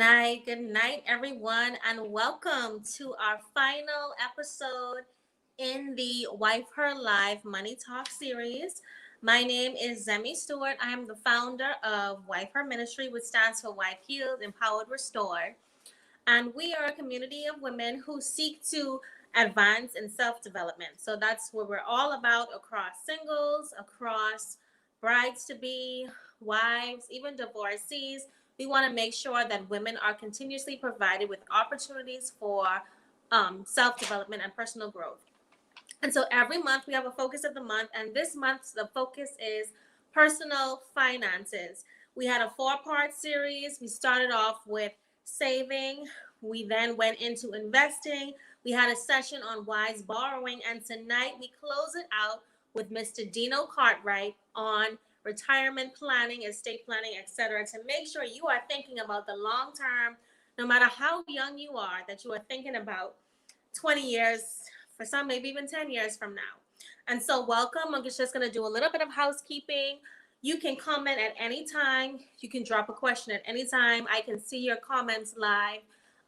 Good night, everyone, and welcome to our final episode in the Wife Her Live Money Talk series. My name is Zemi Stewart. I am the founder of Wife Her Ministry, which stands for Wife Healed, Empowered, Restored. And we are a community of women who seek to advance in self-development. So that's what we're all about across singles, across brides to be, wives, even divorcees. We want to make sure that women are continuously provided with opportunities for self-development and personal growth. And so every month we have a focus of the month, and this month the focus is personal finances. We had a 4-part series. We started off with saving. We then went into investing. We had a session on wise borrowing, and tonight we close it out with Mr. Deno Cartwright on retirement planning, estate planning, etc., to make sure you are thinking about the long term, no matter how young you are, that you are thinking about 20 years, for some maybe even 10 years from now. And so welcome. I'm just going to do a little bit of housekeeping. You can comment at any time. You can drop a question at any time. I can see your comments live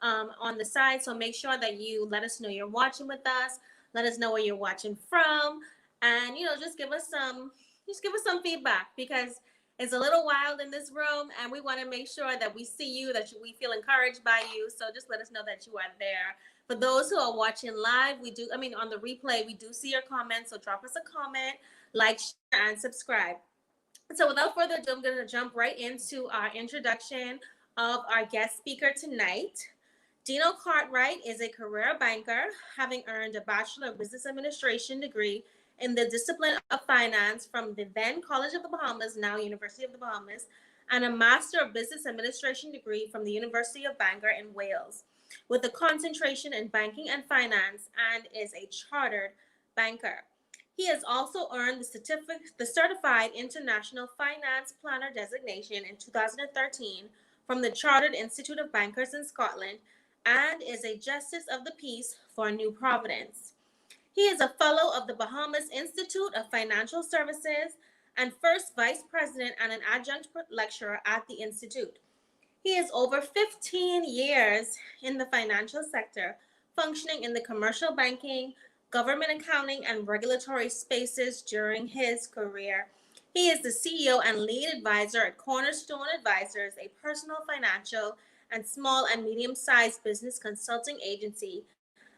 on the side. So make sure that you let us know you're watching with us. Let us know where you're watching from. And, just give us some feedback, because it's a little wild in this room and we want to make sure that we see you, that we feel encouraged by you. So just let us know that you are there. For those who are watching live, on the replay, we do see your comments. So drop us a comment, like, share, and subscribe. So without further ado, I'm going to jump right into our introduction of our guest speaker tonight. Deno Cartwright is a career banker, having earned a Bachelor of Business Administration degree in the discipline of finance from the then College of the Bahamas, now University of the Bahamas, and a Master of Business Administration degree from the University of Bangor in Wales, with a concentration in banking and finance, and is a chartered banker. He has also earned the Certified International Finance Planner designation in 2013 from the Chartered Institute of Bankers in Scotland, and is a Justice of the Peace for New Providence. He is a fellow of the Bahamas Institute of Financial Services and first vice president and an adjunct lecturer at the Institute. He has over 15 years in the financial sector, functioning in the commercial banking, government accounting, and regulatory spaces during his career. He is the CEO and lead advisor at Cornerstone Advisors, a personal financial and small and medium-sized business consulting agency,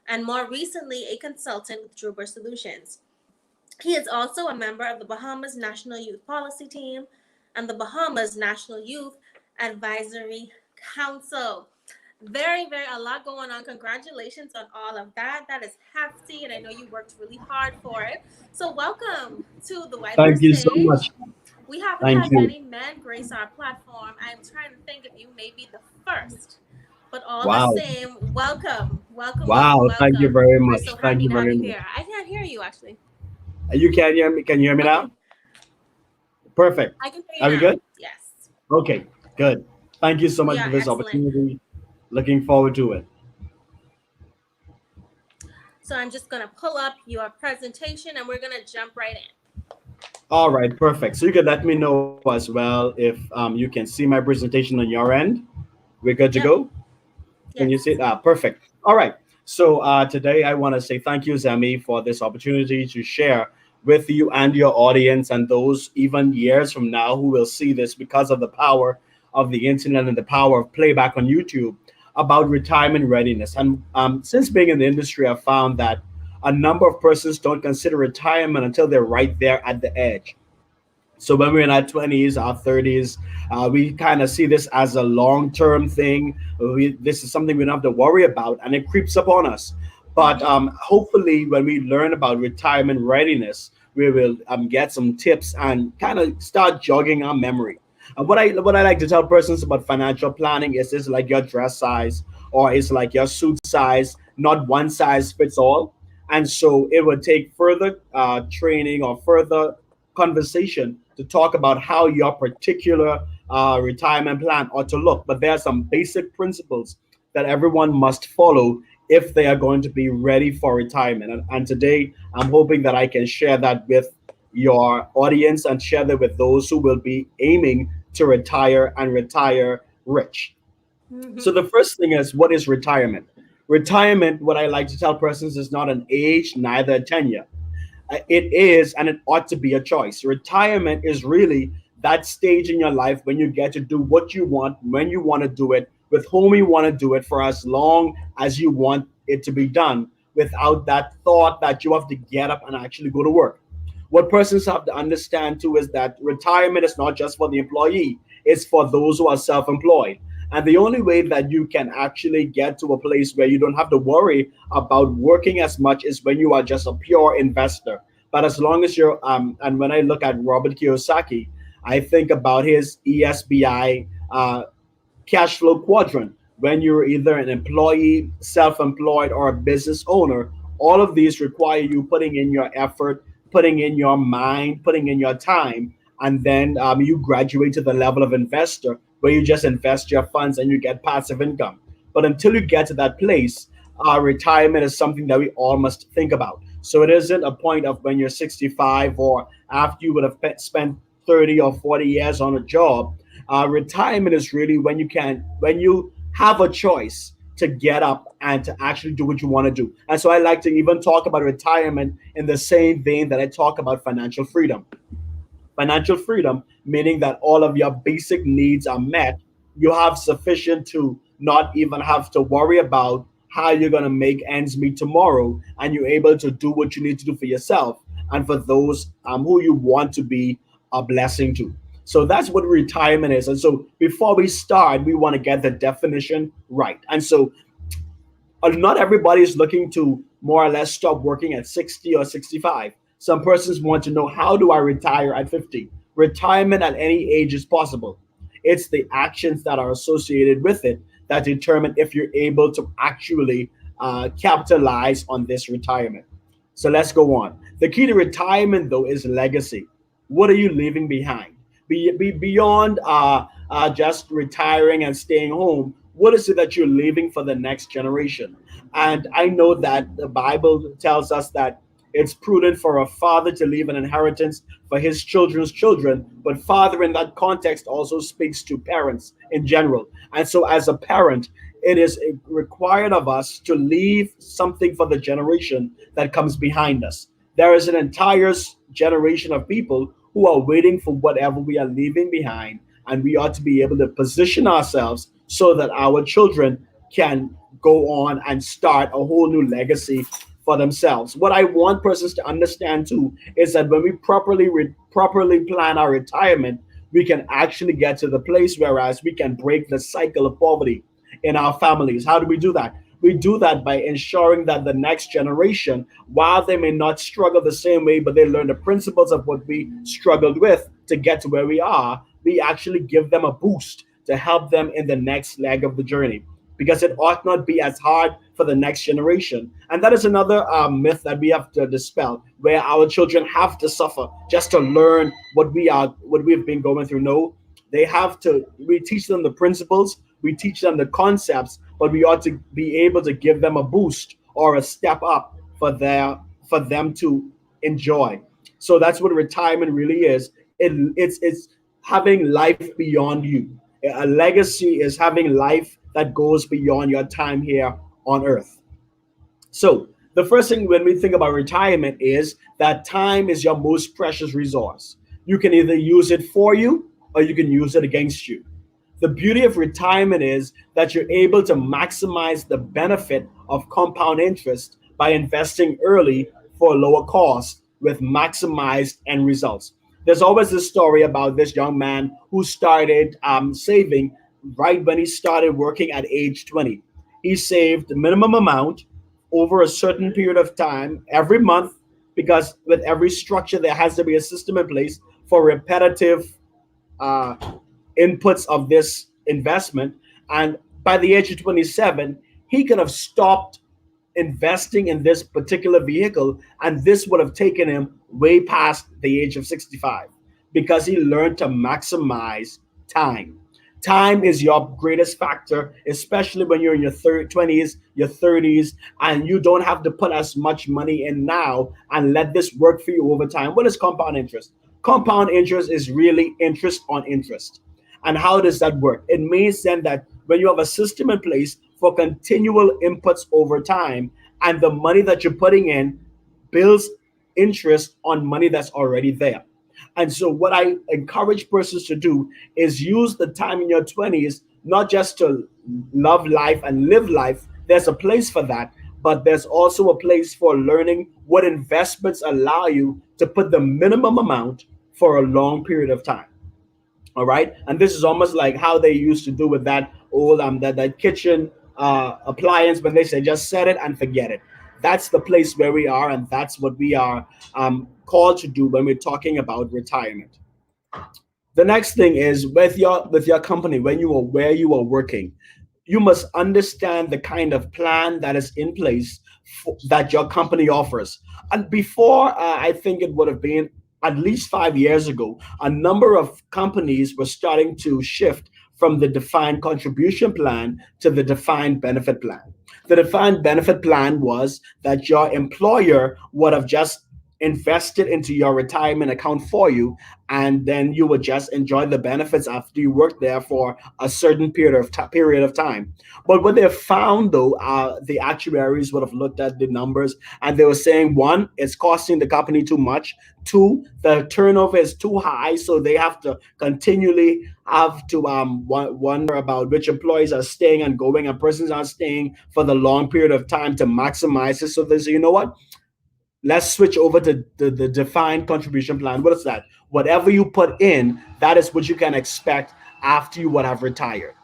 and more recently, a consultant with Druber Solutions. He is also a member of the Bahamas National Youth Policy Team and the Bahamas National Youth Advisory Council. Very, a lot going on. Congratulations on all of that. That is hefty, and I know you worked really hard for it. So welcome to the White Thank House you so stage. much. We haven't Thank had you. many men grace our platform. I'm trying to think if you may be the first. But all the Wow. same, welcome. Wow. Thank you very We're much. so Thank happy you to have very you much. here. I can't hear you, actually. You can hear me? Can you hear me Okay, now? Perfect. I can hear you Are we now. good? Yes, Okay. Good. Thank you so we much are for this excellent. opportunity. Looking forward to it. So I'm just going to pull up your presentation and we're going to jump right in. All right. Perfect. So you can let me know as well if you can see my presentation on your end. We're good to Yep, go. Can you see yes. it? Perfect. All right. So today I want to say thank you, Zami, for this opportunity to share with you and your audience and those even years from now who will see this because of the power of the internet and the power of playback on YouTube about retirement readiness. And since being in the industry, I've found that a number of persons don't consider retirement until they're right there at the edge. So when we're in our 20s, our 30s, we kind of see this as a long-term thing. This is something we don't have to worry about, and it creeps up on us. But Mm-hmm. hopefully, when we learn about retirement readiness, we will get some tips and kind of start jogging our memory. And what I like to tell persons about financial planning is this like your dress size or it's like your suit size, not one size fits all. And so it would take further training or further conversation to talk about how your particular retirement plan ought to look. But there are some basic principles that everyone must follow if they are going to be ready for retirement. And today, I'm hoping that I can share that with your audience and share that with those who will be aiming to retire and retire rich. So the first thing is, what is retirement? Retirement, what I like to tell persons, is not an age, neither a tenure. It is, and it ought to be, a choice. Retirement is really that stage in your life when you get to do what you want, when you want to do it, with whom you want to do it, for as long as you want it to be done, without that thought that you have to get up and actually go to work. What persons have to understand too is that retirement is not just for the employee, it's for those who are self employed. And the only way that you can actually get to a place where you don't have to worry about working as much is when you are just a pure investor. But as long as you're, and when I look at Robert Kiyosaki, I think about his ESBI cash flow quadrant. When you're either an employee, self employed, or a business owner, all of these require you putting in your effort, putting in your mind, putting in your time, and then you graduate to the level of investor where you just invest your funds and you get passive income. But until you get to that place, retirement is something that we all must think about. So it isn't a point of when you're 65 or after you would have spent 30 or 40 years on a job. Retirement is really when you have a choice to get up and to actually do what you want to do. And so I like to even talk about retirement in the same vein that I talk about financial freedom. Financial freedom, meaning that all of your basic needs are met. You have sufficient to not even have to worry about how you're going to make ends meet tomorrow, and you're able to do what you need to do for yourself and for those who you want to be a blessing to. So that's what retirement is. And so before we start, we want to get the definition right. And so not everybody is looking to more or less stop working at 60 or 65. Some persons want to know, how do I retire at 50? Retirement at any age is possible. It's the actions that are associated with it that determine if you're able to actually capitalize on this retirement. So let's go on. The key to retirement, though, is legacy. What are you leaving behind? Beyond just retiring and staying home, what is it that you're leaving for the next generation? And I know that the Bible tells us that it's prudent for a father to leave an inheritance for his children's children, but father in that context also speaks to parents in general. And so, as a parent, it is required of us to leave something for the generation that comes behind us. There is an entire generation of people who are waiting for whatever we are leaving behind, and we ought to be able to position ourselves so that our children can go on and start a whole new legacy for themselves. What I want persons to understand too is that when we properly plan our retirement, we can actually get to the place whereas we can break the cycle of poverty in our families. How do we do that? We do that by ensuring that the next generation, while they may not struggle the same way, but they learn the principles of what we struggled with to get to where we are, we actually give them a boost to help them in the next leg of the journey, because it ought not be as hard for the next generation. And that is another myth that we have to dispel, where our children have to suffer just to learn what we've been going through. No, they have to. We teach them the principles, we teach them the concepts, but we ought to be able to give them a boost or a step up for them to enjoy. So that's what retirement really is. It's having life beyond you. A legacy is having life that goes beyond your time here on earth. So the first thing when we think about retirement is that time is your most precious resource. You can either use it for you or you can use it against you. The beauty of retirement is that you're able to maximize the benefit of compound interest by investing early for a lower cost with maximized end results. There's always this story about this young man who started saving right when he started working at age 20. He saved the minimum amount over a certain period of time every month, because with every structure, there has to be a system in place for repetitive uh, inputs of this investment. And by the age of 27, he could have stopped investing in this particular vehicle, and this would have taken him way past the age of 65 because he learned to maximize time. Time is your greatest factor, especially when you're in your 20s, your 30s, and you don't have to put as much money in now and let this work for you over time. What is compound interest? Compound interest is really interest on interest. And how does that work? It means then that when you have a system in place for continual inputs over time, and the money that you're putting in builds interest on money that's already there. And so, what I encourage persons to do is use the time in your 20s not just to love life and live life. There's a place for that, but there's also a place for learning what investments allow you to put the minimum amount for a long period of time. All right, and this is almost like how they used to do with that old that kitchen appliance, when they say just set it and forget it. That's the place where we are, and that's what we are called to do when we're talking about retirement. The next thing is with your company, when you are where you are working, you must understand the kind of plan that is in place that your company offers. And before, I think it would have been at least 5 years ago, a number of companies were starting to shift from the defined contribution plan to the defined benefit plan. The defined benefit plan was that your employer would have just invested into your retirement account for you, and then you would just enjoy the benefits after you worked there for a certain period of time. But what they found, though, the actuaries would have looked at the numbers, and they were saying, one, it's costing the company too much. Two, the turnover is too high, so they have to continually have to wonder about which employees are staying and going, and persons are staying for the long period of time to maximize it. So they say, you know what? Let's switch over to the defined contribution plan. What is that? Whatever you put in, that is what you can expect after you would have retired.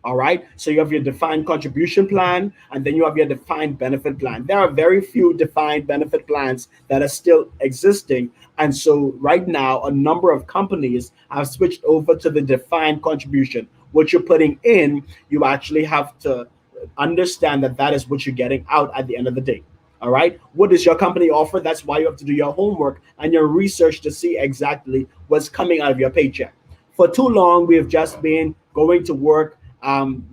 All right. So you have your defined contribution plan, and then you have your defined benefit plan. There are very few defined benefit plans that are still existing. And so right now, a number of companies have switched over to the defined contribution. What you're putting in, you actually have to understand that that is what you're getting out at the end of the day. All right. What does your company offer? That's why you have to do your homework and your research to see exactly what's coming out of your paycheck. For too long, we have just been going to work,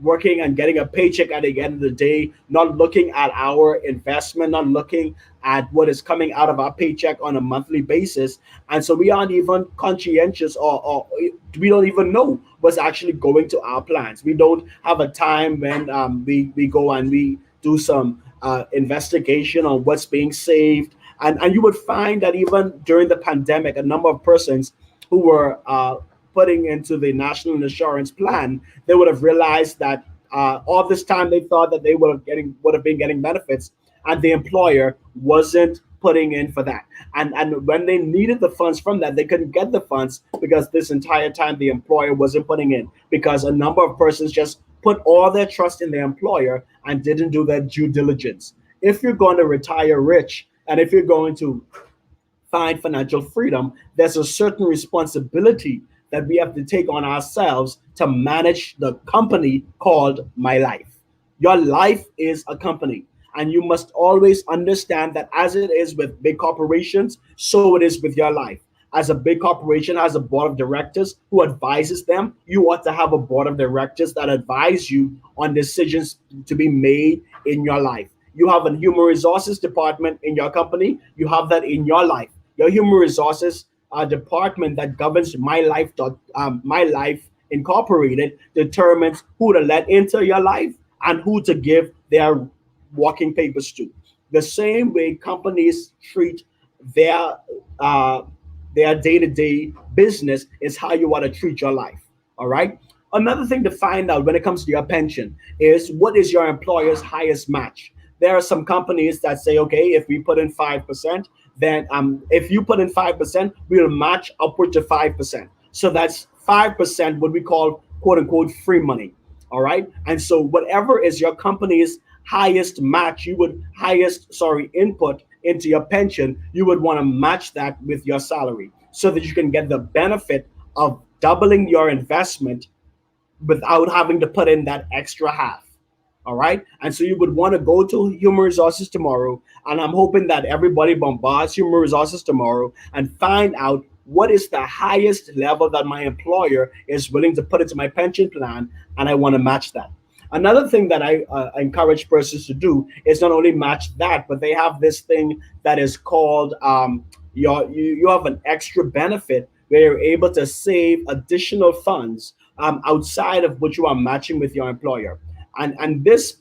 working and getting a paycheck at the end of the day, not looking at our investment, not looking at what is coming out of our paycheck on a monthly basis. And so we aren't even conscientious, or we don't even know what's actually going to our plans. We don't have a time when we go and we do some investigation on what's being saved. And you would find that even during the pandemic, a number of persons who were putting into the national insurance plan, they would have realized that all this time they thought that they would have been getting benefits, and the employer wasn't putting in for that. And when they needed the funds from that, they couldn't get the funds because this entire time the employer wasn't putting in, because a number of persons just put all their trust in their employer and didn't do their due diligence. If you're going to retire rich, and if you're going to find financial freedom, there's a certain responsibility that we have to take on ourselves to manage the company called my life. Your life is a company, and you must always understand that as it is with big corporations, so it is with your life. As a big corporation has a board of directors who advises them, you ought to have a board of directors that advise you on decisions to be made in your life. You have a human resources department in your company, you have that in your life. Your human resources department that governs My Life Incorporated determines who to let into your life and who to give their walking papers to. The same way companies treat their uh, their day-to-day business is how you want to treat your life. All right. Another thing to find out when it comes to your pension is, what is your employer's highest match? There are some companies that say, okay, if we put in 5%, then if you put in 5%, we'll match upward to 5%. So that's 5%, what we call quote unquote free money. All right. And so whatever is your company's highest match, input into your pension, you would want to match that with your salary so that you can get the benefit of doubling your investment without having to put in that extra half. All right. And so you would want to go to human resources tomorrow. And I'm hoping that everybody bombards human resources tomorrow and find out what is the highest level that my employer is willing to put into my pension plan. And I want to match that. Another thing that I encourage persons to do is not only match that, but they have this thing that is called you have an extra benefit where you're able to save additional funds outside of what you are matching with your employer. And this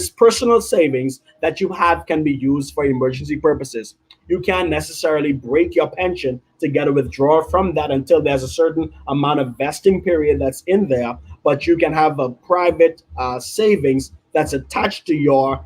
personal savings that you have can be used for emergency purposes. You can't necessarily break your pension to get a withdrawal from that until there's a certain amount of vesting period that's in there. But you can have a private savings that's attached to your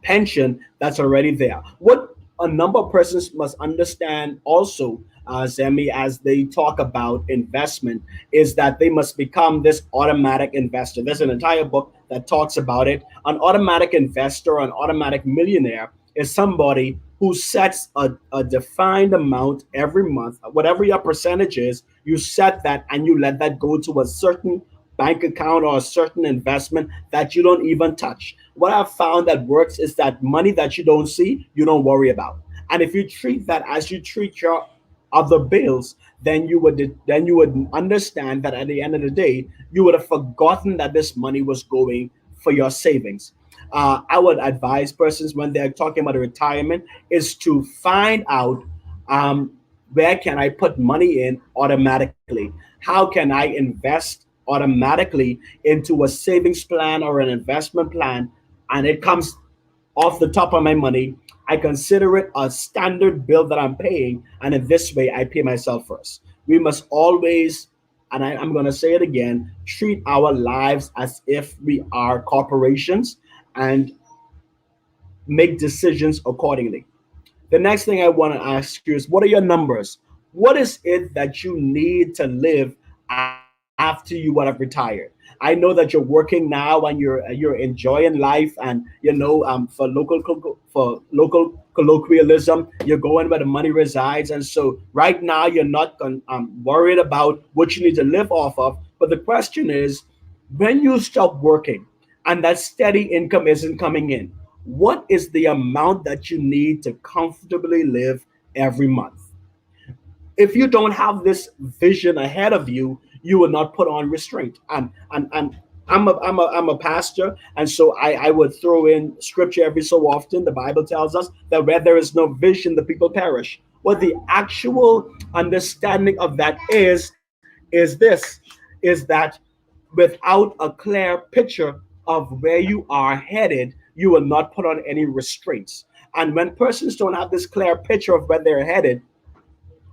pension that's already there. What a number of persons must understand also, Zemi, as they talk about investment, is that they must become this automatic investor. There's an entire book that talks about it. An automatic investor, an automatic millionaire, is somebody who sets a defined amount every month, whatever your percentage is, you set that and you let that go to a certain bank account or a certain investment that you don't even touch. What I've found that works is that money that you don't see, you don't worry about. And if you treat that as you treat your other bills, then you would understand that at the end of the day, you would have forgotten that this money was going for your savings. I would advise persons when they're talking about retirement is to find out um, where can I put money in automatically? How can I invest automatically into a savings plan or an investment plan? And it comes off the top of my money. I consider it a standard bill that I'm paying, and in this way, I pay myself first. We must always, and I'm going to say it again, treat our lives as if we are corporations and make decisions accordingly. The next thing I want to ask you is what are your numbers? What is it that you need to live after you would have retired? I know that you're working now and you're enjoying life, and for local colloquialism, you're going where the money resides, and so right now you're not worried about what you need to live off of. But the question is, when you stop working and that steady income isn't coming in, what is the amount that you need to comfortably live every month? If you don't have this vision ahead of you, you will not put on restraint. And I'm a pastor, and so I would throw in scripture every so often. The Bible tells us that where there is no vision, the people perish. What the actual understanding of that is this: is that without a clear picture of where you are headed, you will not put on any restraints. And when persons don't have this clear picture of where they're headed,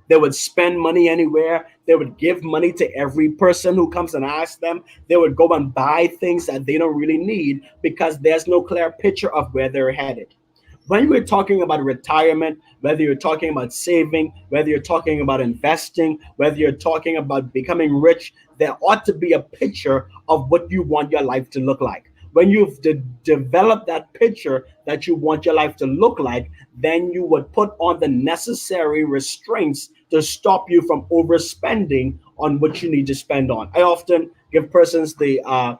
they would spend money anywhere. They would give money to every person who comes and asks them. They would go and buy things that they don't really need because there's no clear picture of where they're headed. When we're talking about retirement, whether you're talking about saving, whether you're talking about investing, whether you're talking about becoming rich, there ought to be a picture of what you want your life to look like. When you've developed that picture that you want your life to look like, then you would put on the necessary restraints to stop you from overspending on what you need to spend on. I often give persons the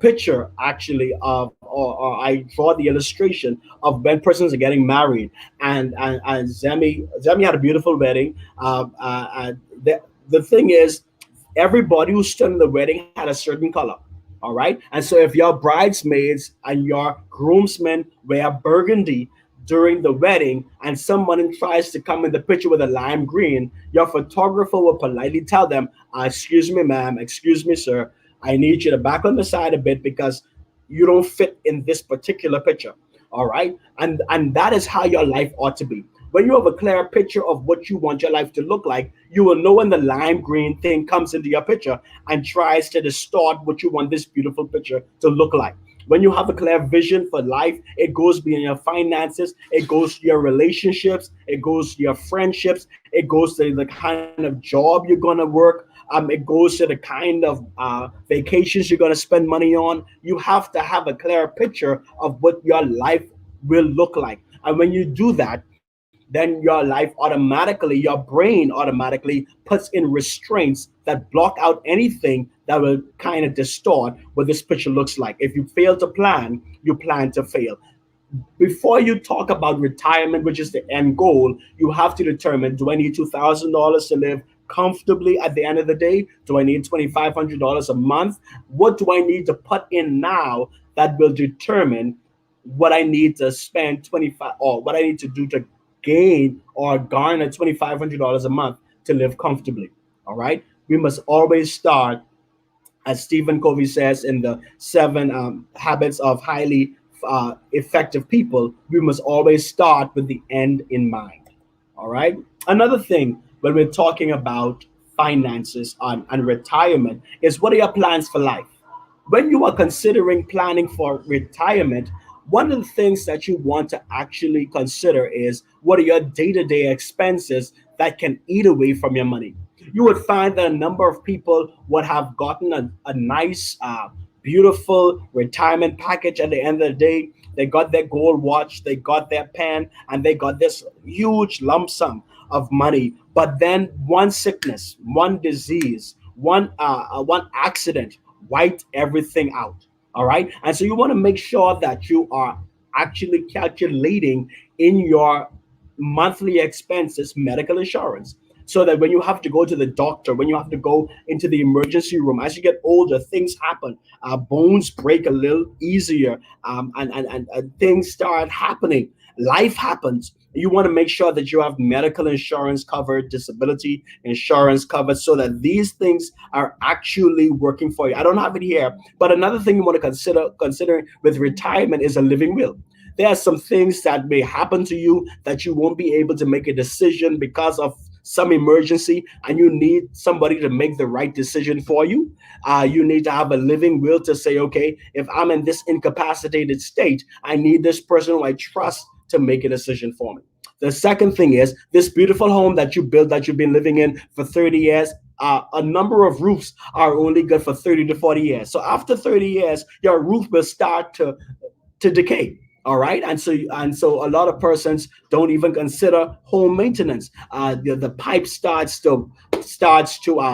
picture actually of, or I draw the illustration of when persons are getting married, and Zemi had a beautiful wedding. The thing is, everybody who stood in the wedding had a certain color. All right. And so if your bridesmaids and your groomsmen wear burgundy during the wedding and someone tries to come in the picture with a lime green, your photographer will politely tell them, excuse me, ma'am, excuse me, sir, I need you to back on the side a bit because you don't fit in this particular picture. All right. And that is how your life ought to be. When you have a clear picture of what you want your life to look like, you will know when the lime green thing comes into your picture and tries to distort what you want this beautiful picture to look like. When you have a clear vision for life, it goes beyond your finances, it goes to your relationships, it goes to your friendships, it goes to the kind of job you're going to work. It goes to the kind of vacations you're going to spend money on. You have to have a clear picture of what your life will look like. And when you do that, then your life automatically, your brain automatically puts in restraints that block out anything that will kind of distort what this picture looks like. If you fail to plan, you plan to fail. Before you talk about retirement, which is the end goal, you have to determine, do I need $2,000 to live comfortably at the end of the day? Do I need $2,500 a month? What do I need to put in now that will determine what I need to spend 25 or what I need to do to gain or garner $2,500 a month to live comfortably? All right. We must always start, as Stephen Covey says in the seven habits of highly effective people, we must always start with the end in mind. All right. Another thing when we're talking about finances and retirement is, what are your plans for life? When you are considering planning for retirement, one of the things that you want to actually consider is, what are your day-to-day expenses that can eat away from your money? You would find that a number of people would have gotten a nice, beautiful retirement package at the end of the day. They got their gold watch, they got their pen, and they got this huge lump sum of money. But then one sickness, one disease, one accident wiped everything out. All right. And so you want to make sure that you are actually calculating in your monthly expenses medical insurance, so that when you have to go to the doctor, when you have to go into the emergency room, as you get older, things happen. Bones break a little easier, and things start happening. Life happens. You want to make sure that you have medical insurance covered, disability insurance covered, so that these things are actually working for you. I don't have it here, but another thing you want to consider with retirement is a living will. There are some things that may happen to you that you won't be able to make a decision because of some emergency, and you need somebody to make the right decision for you. You need to have a living will to say, okay, if I'm in this incapacitated state, I need this person who I trust to make a decision for me. The second thing is, this beautiful home that you built, that you've been living in for 30 years. A number of roofs are only good for 30 to 40 years. So after 30 years, your roof will start to decay. All right. And so a lot of persons don't even consider home maintenance. The pipe starts to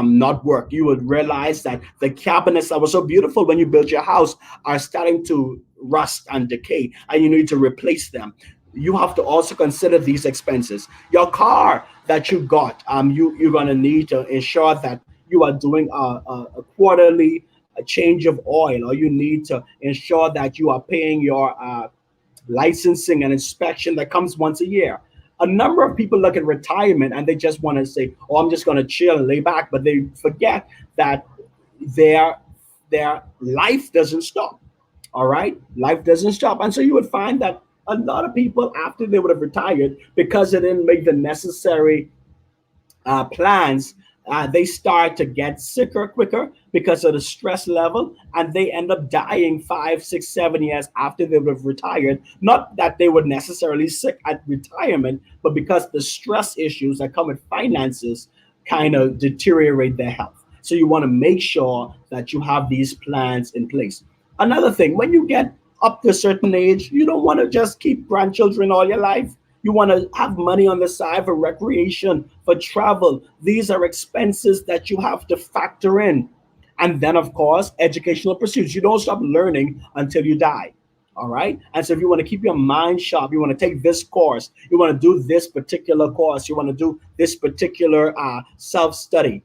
not work. You would realize that the cabinets that were so beautiful when you built your house are starting to rust and decay, and you need to replace them. You have to also consider these expenses. Your car that you got, you're gonna need to ensure that you are doing a quarterly a change of oil, or you need to ensure that you are paying your licensing and inspection that comes once a year. A number of people look at retirement and they just want to say, "Oh, I'm just going to chill and lay back," but they forget that their their life doesn't stop. All right, life doesn't stop, and so you would find that a lot of people, after they would have retired, because they didn't make the necessary plans, they start to get sicker quicker because of the stress level, and they end up dying 5, 6, 7 years after they would have retired. Not that they were necessarily sick at retirement, but because the stress issues that come with finances kind of deteriorate their health. So you want to make sure that you have these plans in place. Another thing, when you get up to a certain age, you don't want to just keep grandchildren all your life. You want to have money on the side for recreation, for travel. These are expenses that you have to factor in. And then, of course, educational pursuits. You don't stop learning until you die. All right. And so, if you want to keep your mind sharp, you want to take this course, you want to do this particular course, you want to do this particular self study.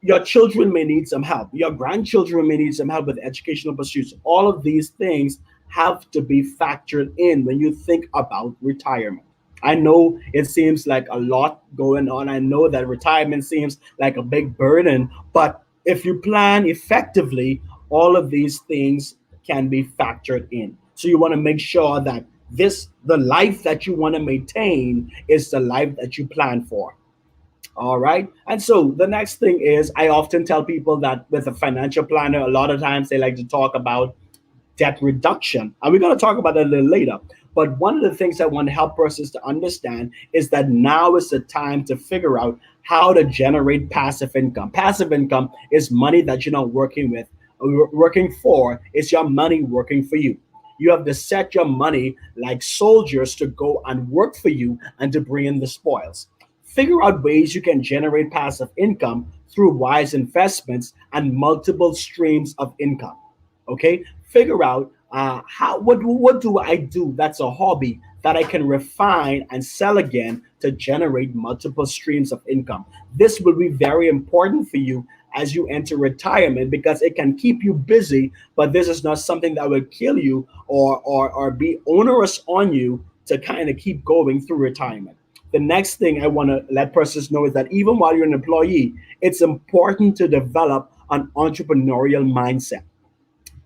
Your children may need some help. Your grandchildren may need some help with educational pursuits. All of these things have to be factored in when you think about retirement. I know it seems like a lot going on. I know that retirement seems like a big burden, but if you plan effectively, all of these things can be factored in. So you want to make sure that the life that you want to maintain is the life that you plan for. All right. And so the next thing is, I often tell people that with a financial planner, a lot of times they like to talk about debt reduction. And we're going to talk about that a little later. But one of the things I want to help persons to understand is that now is the time to figure out how to generate passive income. Passive income is money that you're not working for. It's your money working for you. You have to set your money like soldiers to go and work for you and to bring in the spoils. Figure out ways you can generate passive income through wise investments and multiple streams of income. Okay, figure out what do I do that's a hobby that I can refine and sell again to generate multiple streams of income. This will be very important for you as you enter retirement, because it can keep you busy, but this is not something that will kill you or be onerous on you to kind of keep going through retirement. The next thing I want to let persons know is that even while you're an employee, it's important to develop an entrepreneurial mindset.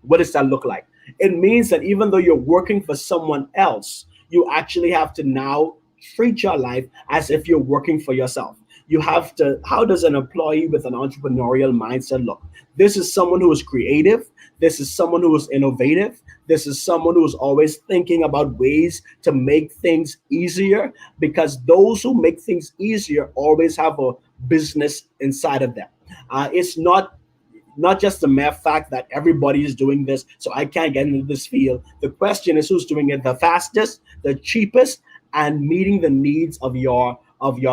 What does that look like? It means that even though you're working for someone else, you actually have to now treat your life as if you're working for yourself. You have to, how does an employee with an entrepreneurial mindset look? This is someone who is creative. This is someone who is innovative. This is someone who is always thinking about ways to make things easier, because those who make things easier always have a business inside of them. It's not just the mere fact that everybody is doing this, so I can't get into this field. The question is who's doing it the fastest, the cheapest, and meeting the needs of your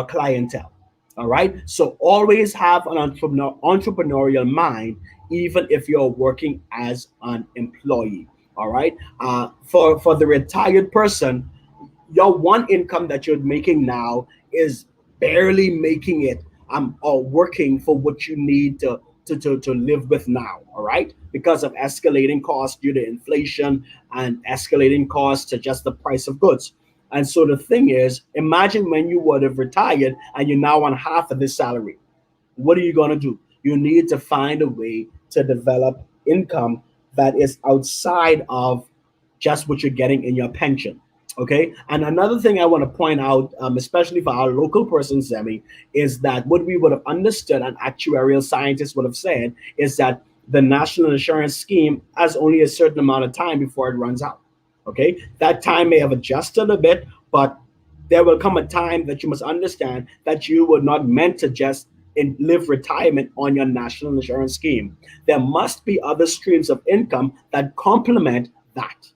clientele. All right. So always have an entrepreneurial mind, even if you're working as an employee. All right. For the retired person, your one income that you're making now is barely making it or working for what you need to live with now. All right, because of escalating costs due to inflation and escalating costs to just the price of goods. And so the thing is, imagine when you would have retired and you're now on half of this salary. What are you going to do? You need to find a way to develop income that is outside of just what you're getting in your pension. Okay. And another thing I want to point out, especially for our local persons, Zemi, is that what we would have understood and actuarial scientists would have said is that the national insurance scheme has only a certain amount of time before it runs out. Okay. That time may have adjusted a bit, but there will come a time that you must understand that you were not meant to just live retirement on your national insurance scheme. There must be other streams of income that complement that.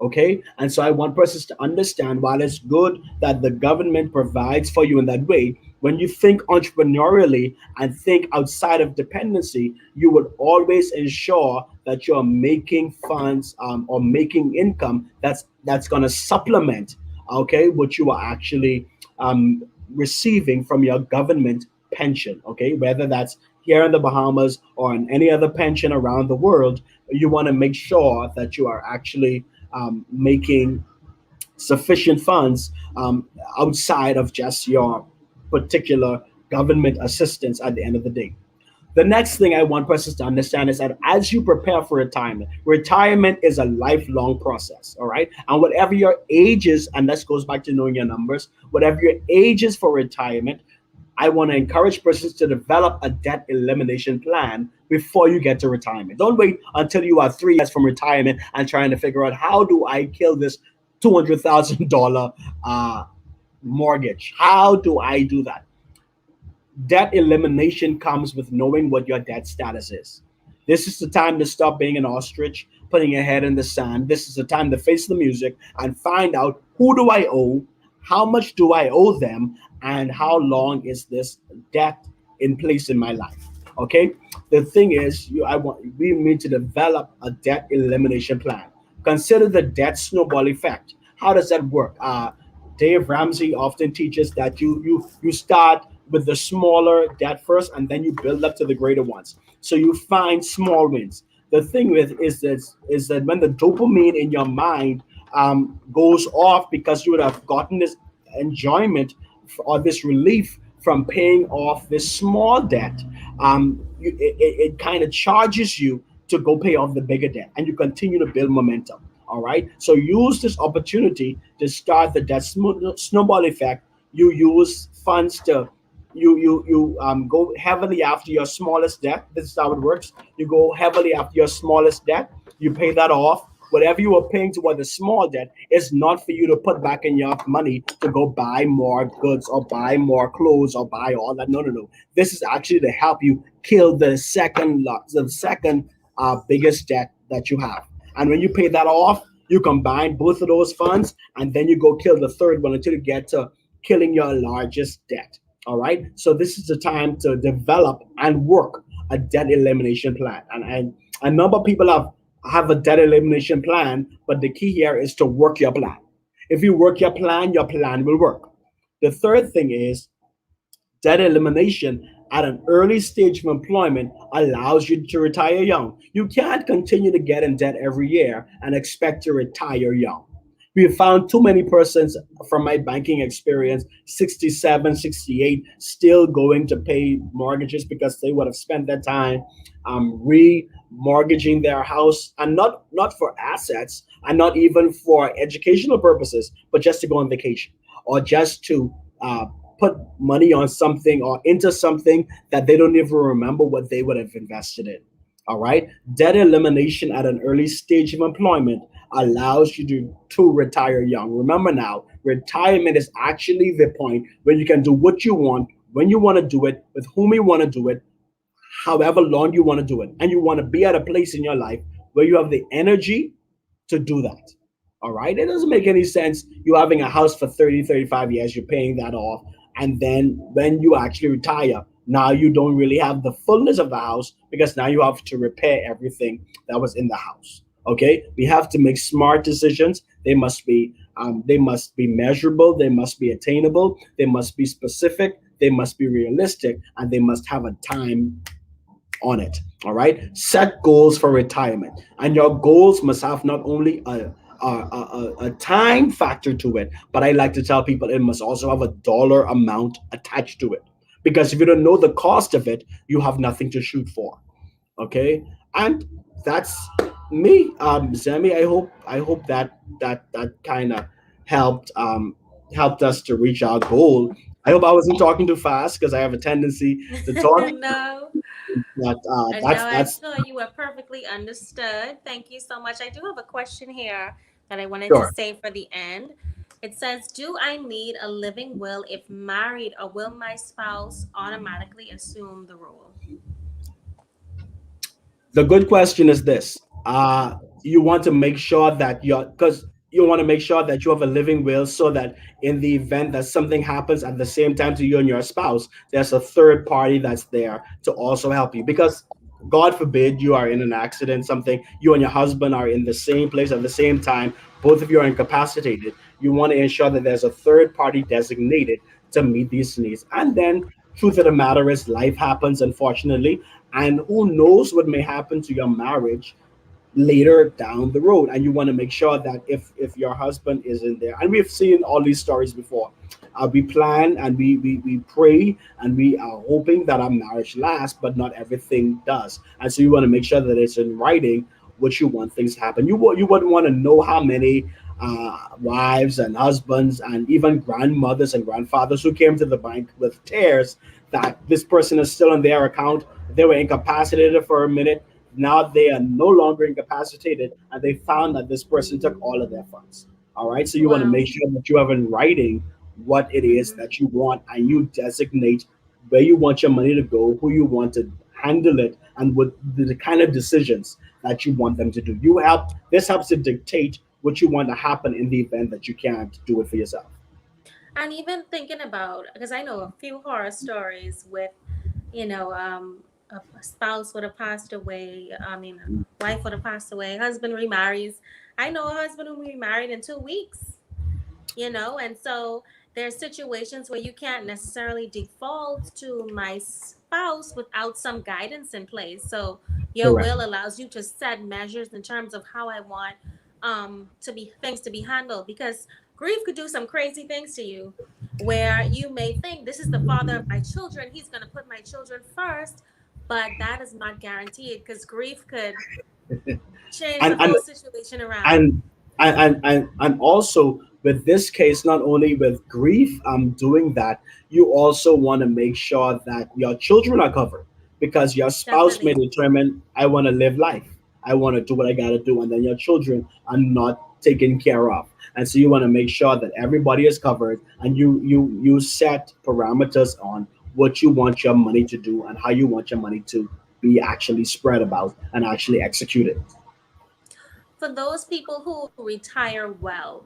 Okay. And so I want persons to understand, while it's good that the government provides for you in that way, when you think entrepreneurially and think outside of dependency, you would always ensure that you're making funds, or making income that's going to supplement, okay, what you are actually receiving from your government pension. Okay, whether that's here in the Bahamas or in any other pension around the world, you want to make sure that you are actually making sufficient funds outside of just your particular government assistance at the end of the day. The next thing I want persons to understand is that as you prepare for retirement, retirement is a lifelong process. All right. And whatever your age is, and this goes back to knowing your numbers, whatever your age is for retirement, I want to encourage persons to develop a debt elimination plan before you get to retirement. Don't wait until you are 3 years from retirement and trying to figure out, how do I kill this $200,000 mortgage? How do I do that? Debt elimination comes with knowing what your debt status is. This is the time to stop being an ostrich, putting your head in the sand. This is the time to face the music and find out, who do I owe, how much do I owe them, and how long is this debt in place in my life. Okay. The thing is, we need to develop a debt elimination plan. Consider the debt snowball effect. How does that work? Dave Ramsey often teaches that you start with the smaller debt first, and then you build up to the greater ones. So you find small wins. The thing with is this is that when the dopamine in your mind goes off because you would have gotten this enjoyment or this relief from paying off this small debt, it kind of charges you to go pay off the bigger debt, and you continue to build momentum. All right. So use this opportunity to start the debt snowball effect. You use funds to go heavily after your smallest debt. This is how it works. You go heavily after your smallest debt. You pay that off. Whatever you are paying toward the small debt is not for you to put back in your money to go buy more goods or buy more clothes or buy all that. No, no, no. This is actually to help you kill the second biggest debt that you have. And when you pay that off, you combine both of those funds, and then you go kill the third one until you get to killing your largest debt. All right. So this is the time to develop and work a debt elimination plan. And a number of people have a debt elimination plan, but the key here is to work your plan. If you work your plan will work. The third thing is debt elimination at an early stage of employment allows you to retire young. You can't continue to get in debt every year and expect to retire young. We have found too many persons from my banking experience, 67, 68, still going to pay mortgages because they would have spent their time re-mortgaging their house, and not for assets and not even for educational purposes, but just to go on vacation or just to uh, put money on something or into something that they don't even remember what they would have invested in. All right. Debt elimination at an early stage of employment allows you to retire young. Remember now, retirement is actually the point where you can do what you want, when you want to do it, with whom you want to do it, however long you want to do it. And you want to be at a place in your life where you have the energy to do that. All right. It doesn't make any sense you having a house for 30, 35 years, you're paying that off. And then when you actually retire, now you don't really have the fullness of the house because now you have to repair everything that was in the house. Okay. We have to make smart decisions. They must be measurable. They must be attainable. They must be specific. They must be realistic, and they must have a time on it. All right. Set goals for retirement, and your goals must have not only a time factor to it, but I like to tell people it must also have a dollar amount attached to it. Because if you don't know the cost of it, you have nothing to shoot for. Okay. And that's me, Zemi. I hope that kind of helped helped us to reach our goal. I hope I wasn't talking too fast because I have a tendency to talk. No. But And that's now I that's feel you were perfectly understood. Thank you so much. I do have a question here that I wanted to sure. say for the end. It says, do I need a living will if married, or will my spouse automatically assume the role? The good question is this: you want to make sure that you're because you want to make sure that you have a living will, so that in the event that something happens at the same time to you and your spouse, there's a third party that's there to also help you. Because God forbid you are in an accident, something, you and your husband are in the same place at the same time, both of you are incapacitated. You want to ensure that there's a third party designated to meet these needs. And then, truth of the matter is, life happens, unfortunately, and who knows what may happen to your marriage later down the road. And you want to make sure that if your husband is in there, and we've seen all these stories before, we plan and we pray and we are hoping that our marriage lasts, but not everything does. And so you want to make sure that it's in writing what you want things to happen. You wouldn't want to know how many wives and husbands and even grandmothers and grandfathers who came to the bank with tears that this person is still on their account. They were incapacitated for a minute. Now they are no longer incapacitated, and they found that this person took all of their funds. All right. So you want to Wow. make sure that you have in writing what it is Mhm. that you want, and you designate where you want your money to go, who you want to handle it, and what the kind of decisions that you want them to do. This helps to dictate what you want to happen in the event that you can't do it for yourself. And even thinking about, because I know a few horror stories with, a spouse would have passed away. I mean, a wife would have passed away, husband remarries. I know a husband who remarried in 2 weeks. And so there's situations where you can't necessarily default to my spouse without some guidance in place. So your Correct. will allows you to set measures in terms of how I want to be things to be handled, because grief could do some crazy things to you where you may think this is the father of my children, he's going to put my children first, but that is not guaranteed because grief could change the And and whole situation around. and and also with this case, not only with grief doing that, you also want to make sure that your children are covered, because your spouse may Definitely. determine, I want to live life, I want to do what I got to do, and then your children are not taken care of. And so you want to make sure that everybody is covered, and you set parameters on what you want your money to do and how you want your money to be actually spread about and actually executed. For those people who retire well,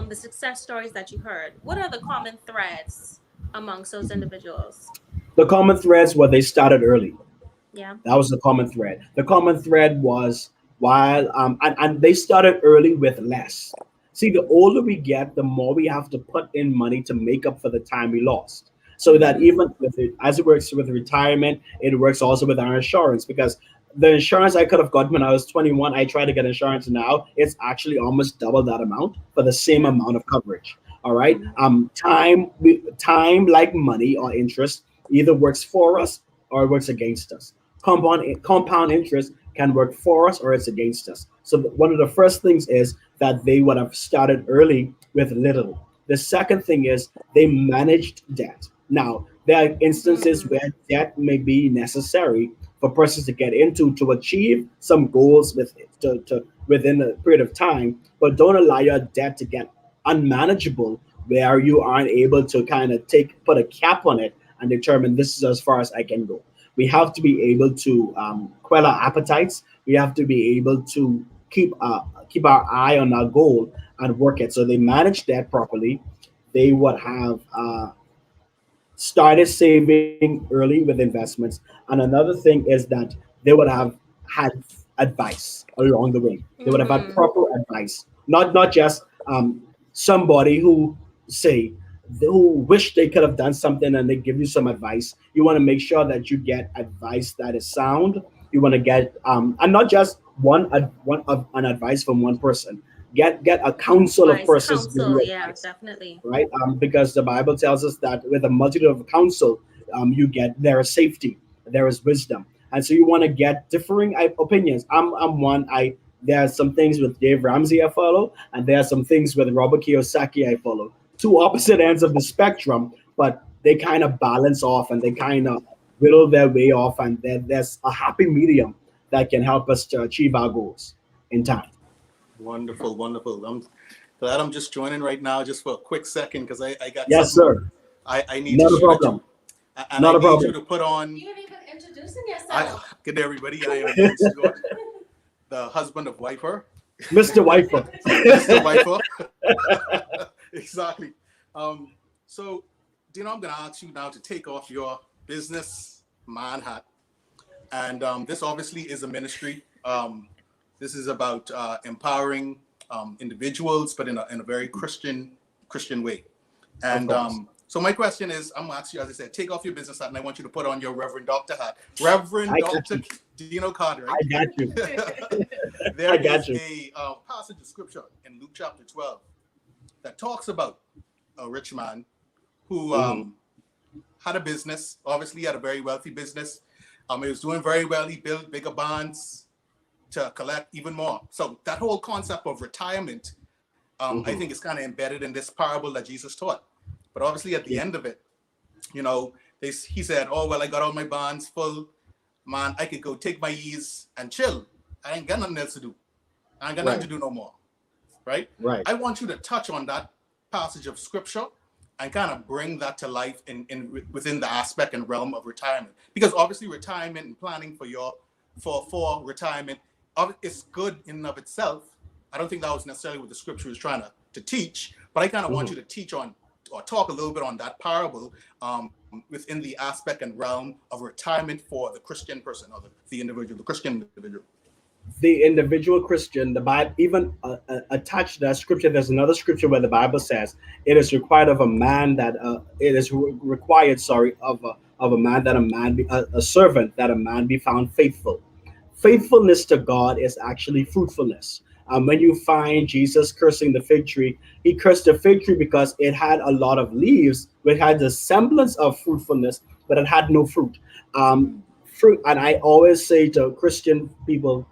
the success stories that you heard, what are the common threads amongst those individuals? The common threads were they started early. Yeah. That was the common thread. The common thread was while and they started early with less. See, the older we get, the more we have to put in money to make up for the time we lost. So that Mm-hmm. even with it, as it works with retirement, it works also with our insurance, because The insurance I could have got when I was 21, I tried to get insurance now. It's actually almost double that amount for the same Yeah. amount of coverage. All right. Mhm. Time like money or interest either works for us or it works against us. Compound interest can work for us or it's against us. So one of the first things is that they would have started early with little. The second thing is they managed debt. Now, there are instances Mhm. where debt may be necessary for persons to get into to achieve some goals within a period of time, but don't allow your debt to get unmanageable where you aren't able to kind of put a cap on it and determine this is as far as I can go. We have to be able to quell our appetites. We have to be able to keep our eye on our goal and work it. So they manage that properly. They would have started saving early with investments. And another thing is that they would have had advice along the way. They would have had Mhm. proper advice, not just somebody who say who wish they could have done something and they give you some advice. You want to make sure that you get advice that is sound. You want to get and not just an advice from one person. Get a council of Wise persons give counsel. you Yeah, advice, definitely. right? Because the Bible tells us that with a multitude of counsel, there is safety, there is wisdom, and so you want to get differing opinions. I'm one. I There are some things with Dave Ramsey I follow, and there are some things with Robert Kiyosaki I follow. Two opposite ends of the spectrum, but they kind of balance off and they kind of whittle their way off, and there's a happy medium that can help us to achieve our goals in time. Wonderful, wonderful. I'm glad I'm just joining right now, just for a quick second, because I got Yes, something sir. I need to Not a shoot at you, problem. and I Not a need you problem. to put on. You're even introducing I yourself. Good day, everybody. I am Jim Stewart, the husband of Wifer, Mr. Wifer. Mr. Wifer. Exactly. So, I'm going to ask you now to take off your business man hat, and this obviously is a ministry. This is about empowering individuals, but in a very Christian way. Of And course. so my question is, I'm gonna ask you, as I said, take off your business hat, and I want you to put on your Reverend Doctor hat. Reverend I got Doctor you. Deno Cartwright. I got you. There I got is you. a passage of scripture in Luke chapter 12 that talks about a rich man who Mhm. had a business. Obviously, he had a very wealthy business. He was doing very well. He built bigger bonds to collect even more. So that whole concept of retirement, I Mhm. think, is kind of embedded in this parable that Jesus taught. But obviously, at the Yeah. end of it, he said, "Oh well, I got all my bonds full, man. I could go take my ease and chill. I ain't got nothing else to do. I ain't got nothing Right. to do no more." Right? Right. I want you to touch on that passage of scripture and kind of bring that to life in within the aspect and realm of retirement, because obviously retirement and planning for retirement, it's good in and of itself. I don't think that was necessarily what the scripture is trying to teach, but I kind of want Mhm. you to teach on or talk a little bit on that parable, within the aspect and realm of retirement for the Christian person, or the individual, the Christian individual. The individual Christian, the Bible, even attached to that scripture, there's another scripture where the Bible says it is required of a man that it is required, sorry, of a man that a servant that a man be found faithful. Faithfulness to God is actually fruitfulness. When you find Jesus cursing the fig tree, he cursed the fig tree because it had a lot of leaves, it had the semblance of fruitfulness, but it had no fruit. Fruit, and I always say to Christian people,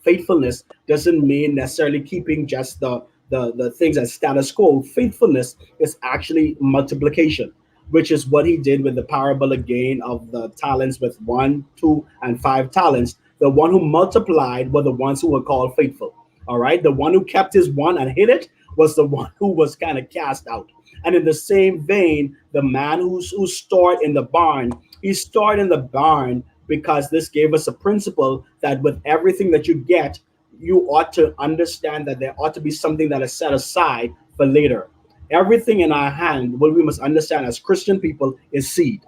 faithfulness doesn't mean necessarily keeping just the things as status quo. Faithfulness is actually multiplication, which is what he did with the parable again of the talents with 1, 2, and 5 talents. The one who multiplied were the ones who were called faithful. All right. The one who kept his one and hid it was the one who was kind of cast out. And in the same vein, the man who stored in the barn, he stored in the barn because this gave us a principle that with everything that you get, you ought to understand that there ought to be something that is set aside for later. Everything in our hand, what we must understand as Christian people, is seed.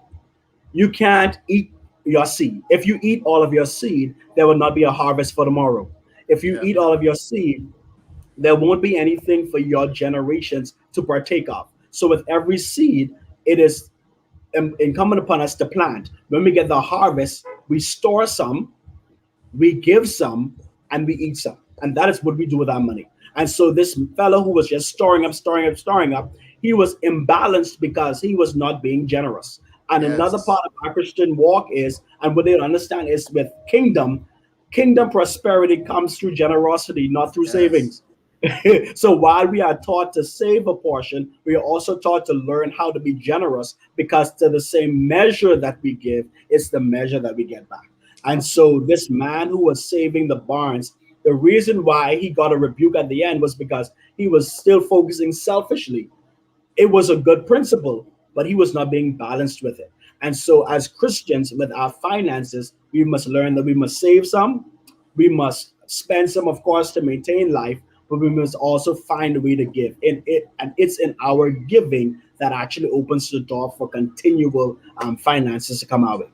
You can't eat your seed. If you eat all of your seed, there will not be a harvest for tomorrow. If you Yeah, eat all of your seed, there won't be anything for your generations to partake of. So with every seed, it is incumbent upon us to plant. When we get the harvest, we store some, we give some and we eat some. And that is what we do with our money. And so this fellow who was just storing up, he was imbalanced because he was not being generous. And another Yes. part of our Christian walk is, and what they don't understand is with kingdom prosperity comes through generosity, not through Yes. savings. So while we are taught to save a portion, we are also taught to learn how to be generous, because to the same measure that we give, it's the measure that we get back. And so this man who was saving the barns, the reason why he got a rebuke at the end was because he was still focusing selfishly. It was a good principle, but he was not being balanced with it. And so, as Christians, with our finances, we must learn that we must save some, we must spend some, of course, to maintain life, but we must also find a way to give. And it's in our giving that actually opens the door for continual finances to come our way.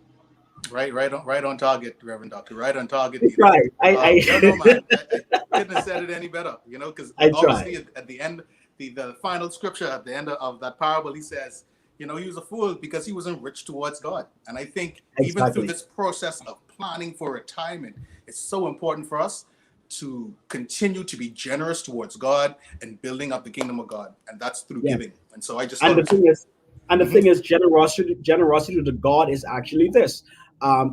Right on target, Reverend Doctor. Right on target. It's right. No, no, man. I couldn't have said it any better. Because I obviously try. at the end, the final scripture at the end of that parable, he says, he was a fool because he wasn't rich towards God. And I think even through Exactly. this process of planning for retirement, it's so important for us to continue to be generous towards God and building up the kingdom of God. And that's through Yeah. giving. And so I just And love the it. thing is, Mhm. generosity to God is actually this.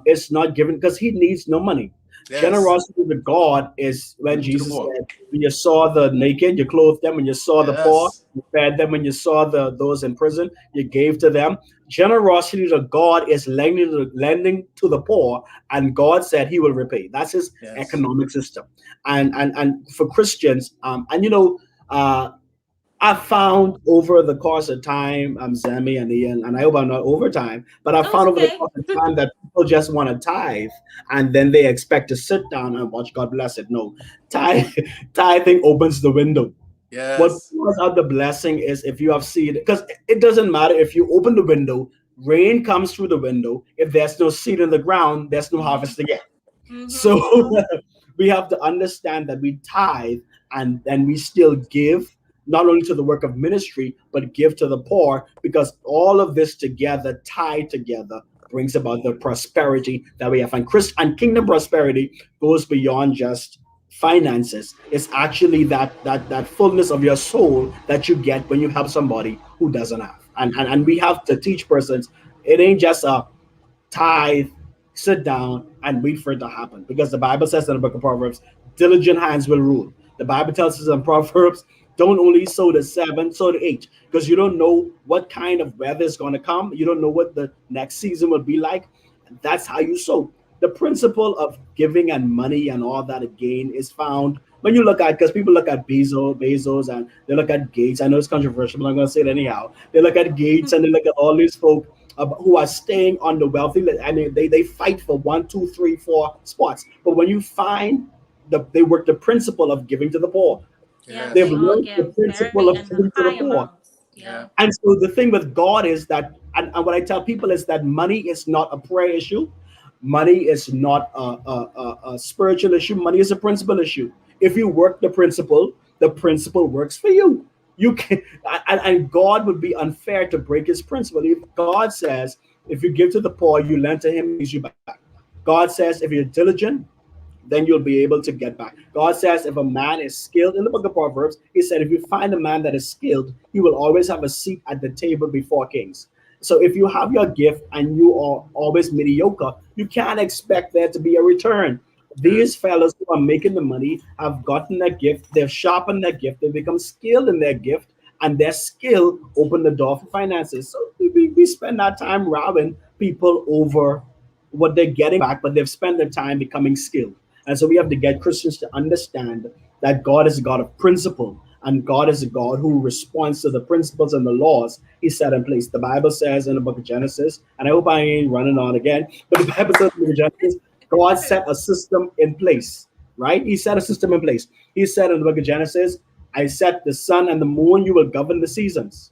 It's not given because He needs no money. Yes. Generosity to God is when Giving to the Jesus poor. said, "When you saw the naked, you clothed them. When you saw the poor, Yes. you fed them. When you saw those in prison, you gave to them." Generosity to God is lending to the poor, and God said He will repay. That's His Yes. economic system. And for Christians, uh, I found over the course of time, Zemi and Ian, and I hope I'm not over time, but I No, it's found over the okay. course of time that people just want to tithe and then they expect to sit down and watch God bless it. No, tithe, tithing opens the window. What Yes. pours out the blessing is if you have seed, because it doesn't matter if you open the window, rain comes through the window. If there's no seed in the ground, there's no harvest to get. Mm-hmm. So we have to understand that we tithe and then we still give not only to the work of ministry, but give to the poor, because all of this together, tied together, brings about the prosperity that we have. And kingdom prosperity goes beyond just finances. It's actually that fullness of your soul that you get when you help somebody who doesn't have. And we have to teach persons it ain't just a tithe, sit down, and wait for it to happen. Because the Bible says in the book of Proverbs, diligent hands will rule. The Bible tells us in Proverbs, don't only sow the seven, sow the eight, because you don't know what kind of weather is going to come. You don't know what the next season will be like. That's how you sow. The principle of giving and money and all that again is found when you look at, because people look at Bezos, and they look at Gates. I know it's controversial, but I'm going to say it anyhow. They look at Gates and they look at all these folk who are staying on the wealthy list, and they fight for one, two, three, four spots. But when you find they work the principle of giving to the poor. Yeah, They've they Yes. all learned the give principle very of and giving to the high poor. amounts. Yeah. Yeah. And so the thing with God is that, and what I tell people is that money is not a prayer issue. Money is not a spiritual issue. Money is a principle issue. If you work the principle works for you. You can, and God would be unfair to break His principle. If God says, if you give to the poor, you lend to Him, He pays you back. God says, if you're diligent, then you'll be able to get back. God says if a man is skilled, in the book of Proverbs, He said, if you find a man that is skilled, he will always have a seat at the table before kings. So if you have your gift and you are always mediocre, you can't expect there to be a return. Good. These fellows who are making the money have gotten their gift, they've sharpened their gift, they become skilled in their gift, and their skill open the door for finances. So we spend our time robbing people over what they're getting back, but they've spent their time becoming skilled. And so we have to get Christians to understand that God is a God of principle, and God is a God who responds to the principles and the laws He set in place. The Bible says in the book of Genesis, and I hope I ain't running on again, but the Bible says in the book of Genesis, God set a system in place, right? He set a system in place. He said in the book of Genesis, I set the sun and the moon, you will govern the seasons.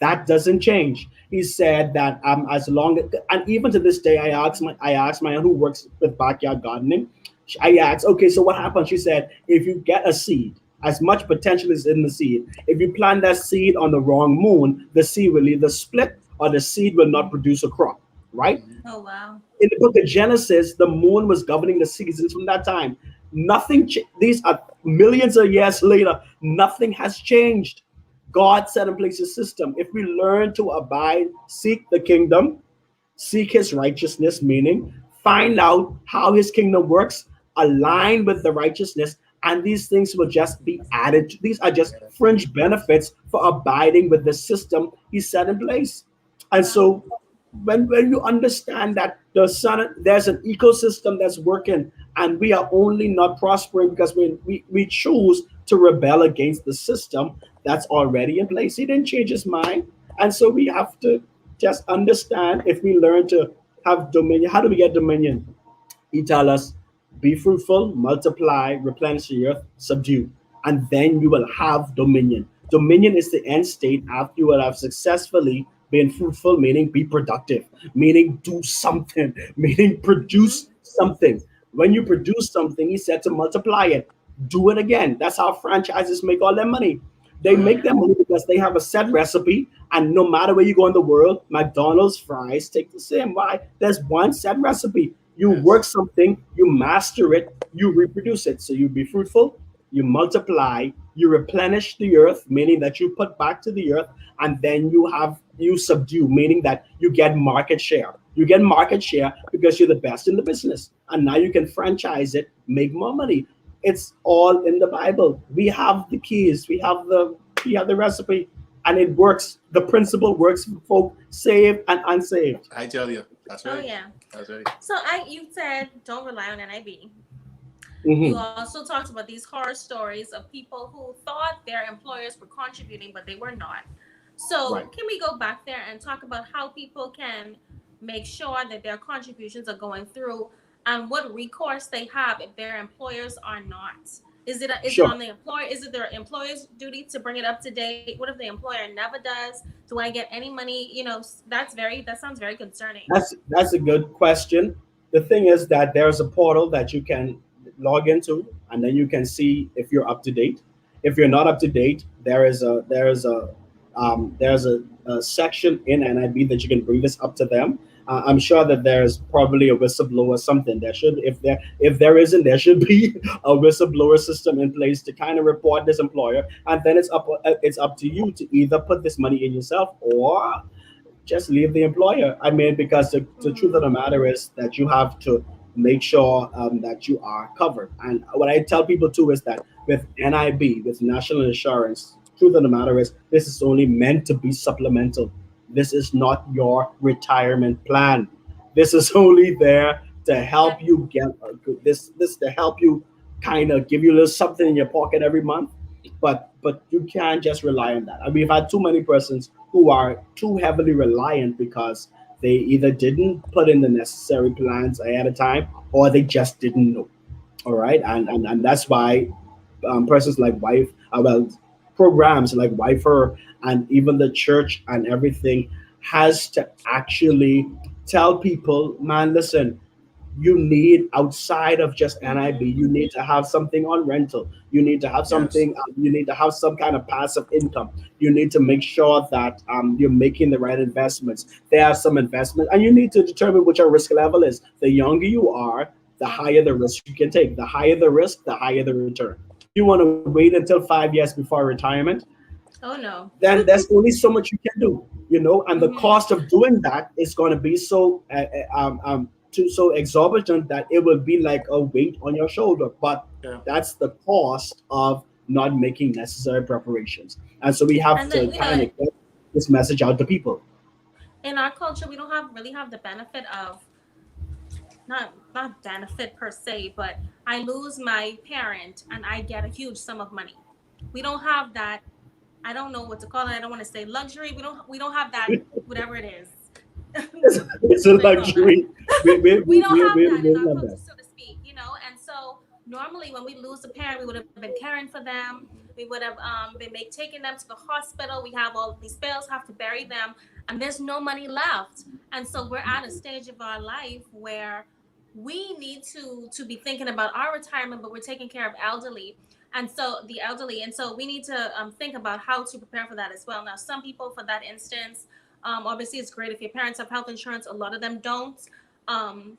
That doesn't change. He said that as long as, and even to this day, I asked my aunt who works with backyard gardening. I asked, okay, so what happens? She said, if you get a seed, as much potential is in the seed. If you plant that seed on the wrong moon, the seed will either split or the seed will not produce a crop, right? Mhm. Oh wow. In the book of Genesis, the moon was governing the seasons from that time. These are millions of years later. Nothing has changed. God set in place a system. If we learn to abide, seek the kingdom, seek his righteousness, meaning find out how his kingdom works, align with the righteousness, and these things will just be added. These are just fringe benefits for abiding with the system he set in place. And Wow. so when you understand that there's an ecosystem that's working, and we are only not prospering because we choose to rebel against the system that's already in place. He didn't change his mind. And so we have to just understand, if we learn to have dominion, how do we get dominion? He tell us, be fruitful, multiply, replenish the earth, subdue, and then you will have dominion. Dominion is the end state after you will have successfully been fruitful, meaning be productive, meaning do something, meaning Mm-hmm. produce something. When you produce something, he said to multiply it. Do it again. That's how franchises make all their money. They Oh make yeah. their money because they have a set recipe, and no matter where you go in the world, McDonald's fries take the same. Why? There's one set recipe. You Yes. work something, you master it, you reproduce it. So you be fruitful, you multiply, you replenish the earth, meaning that you put back to the earth, and then you subdue, meaning that you get market share. You get market share because you're the best in the business, and now you can franchise it, make more money. It's all in the Bible. We have the keys, we have the recipe, and it works. The principle works for folk saved and unsaved. I tell you, that's Oh right. yeah. That's right. So you said don't rely on NIB. You Hmm. also talked about these horror stories of people who thought their employers were contributing, but they were not. So, Right. can we go back there and talk about how people can make sure that their contributions are going through, and what recourse they have if their employers are not? Is it Sure. on the employer? Is it their employer's duty to bring it up to date? What if the employer never does? Do I get any money? That sounds very concerning. That's a good question. The thing is that there's a portal that you can log into, and then you can see if you're up to date. If you're not up to date, there's a section in NIB that you can bring this up to them. I'm sure that there's probably a whistleblower something. If there isn't, there should be a whistleblower system in place to kind of report this employer, and then it's up to you to either put this money in yourself or just leave the employer. I mean, because the truth of Mm-hmm. the matter is that you have to make sure that you are covered. And what I tell people too is that with NIB, with National Insurance, truth of the matter is this is only meant to be supplemental. This is not your retirement plan. This is only there to help Yep. you get this to help you kind of give you a little something in your pocket every month, but you can't just rely on that. I mean, we've had too many persons who are too heavily reliant because they either didn't put in the necessary plans ahead of time or they just didn't know. All right, and that's why persons like programs like Wifer and even the church and everything has to actually tell people, man, listen, you need outside of just NIB, Mm-hmm. you need to have something on rental. You need to have Yes. something. You need to have some kind of passive income. You need to make sure that you're making the right investments. There are some investments, and you need to determine what your risk level is. The younger you are, the Yep. higher the risk you can take. The higher the risk, the higher the return. If you want to wait until 5 years before retirement, Oh no. then there's only so much you can do. And the Mm-hmm. cost of doing that is going to be so exorbitant that it will be like a weight on your shoulder. But Yeah. that's the cost of not making necessary preparations, and so we have And then to you know, kind of get this message out to people. in our culture, we don't have really have the benefit of not benefit per se, but I lose my parent and I get a huge sum of money. We don't have that. I don't know what to call it. I don't want to say luxury. We don't have that. Whatever it is. It's What a do I call that? luxury. We We don't have we that in our love culture, that. so to speak, And so normally when we lose a parent, we would have been caring for them. We would have taking them to the hospital. We have all these bills, have to bury them, and there's no money left. And so we're at a stage of our life where we need to be thinking about our retirement, but we're taking care of elderly, and so we need to think about how to prepare for that as well. Now, some people, for that instance, obviously, it's great if your parents have health insurance. A lot of them don't. Um,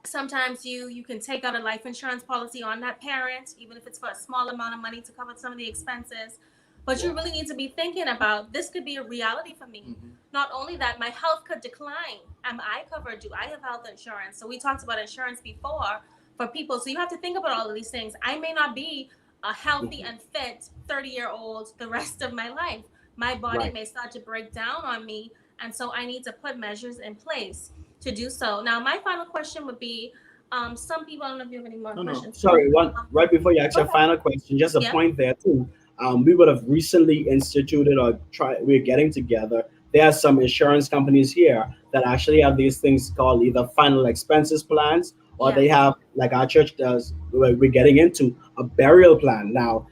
Sometimes you can take out a life insurance policy on that parent, even if it's for a small amount of money to cover some of the expenses. But you really need to be thinking about, this could be a reality for me. Mm-hmm. Not only that, my health could decline. Am I covered? Do I have health insurance? So we talked about insurance before for people. So you have to think about all of these things. I may not be a healthy and fit 30-year-old the rest of my life. My body Right. may start to break down on me. And so I need to put measures in place to do so. Now, my final question would be, some people, I don't know if you have any more No, no. questions. Sorry, one right before you ask your Okay. final question, just a Yeah. point there too. We would have recently instituted or try. We're getting together. There are some insurance companies here that actually have these things called either final expenses plans, or Yeah. they have, like our church does. We're getting into a burial plan now.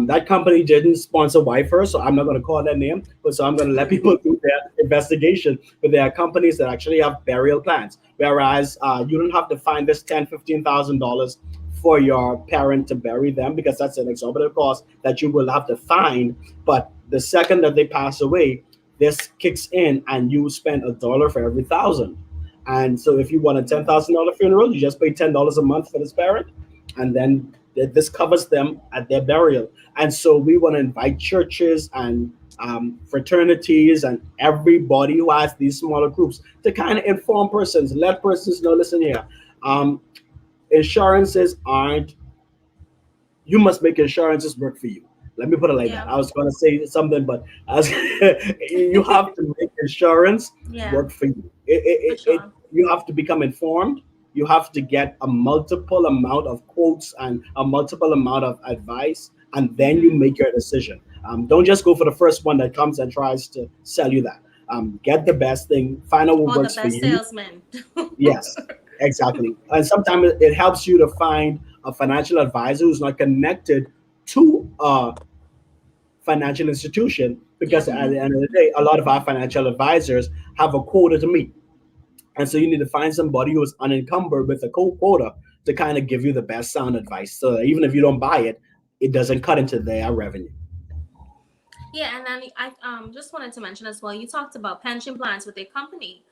That company didn't sponsor YFIR, so I'm not going to call that name, but so I'm going to let people do their investigation. But there are companies that actually have burial plans, whereas you don't have to find this $10,000, $15,000 for your parent to bury them, because that's an exorbitant cost that you will have to find. But the second that they pass away, this kicks in, and you spend $1 for every thousand. And so if you want a $10,000 funeral, you just pay $10 a month for this parent, and then this covers them at their burial. And so we want to invite churches and fraternities and everybody who has these smaller groups to kind of inform persons, let persons know, listen here, um, insurances aren't, you must make insurances work for you. Let me put it like that. Yeah. I was going to say something, but you have to make insurance Yeah. work for you. For sure. You have to become informed. You have to get a multiple amount of quotes and a multiple amount of advice, and then you Mhm. make your decision. Don't just go for the first one that comes and tries to sell you that. Get the best thing. Find out what Or the works for best you. salesman. Yes, exactly. And sometimes it helps you to find a financial advisor who's not connected to a financial institution, Yeah. because at the end of the day, a lot of our financial advisors have a quota to meet. And so you need to find somebody who is unencumbered with a quota to kind of give you the best sound advice. So that even if you don't buy it, it doesn't cut into their revenue. Yeah, and then I just wanted to mention as well, you talked about pension plans with a company,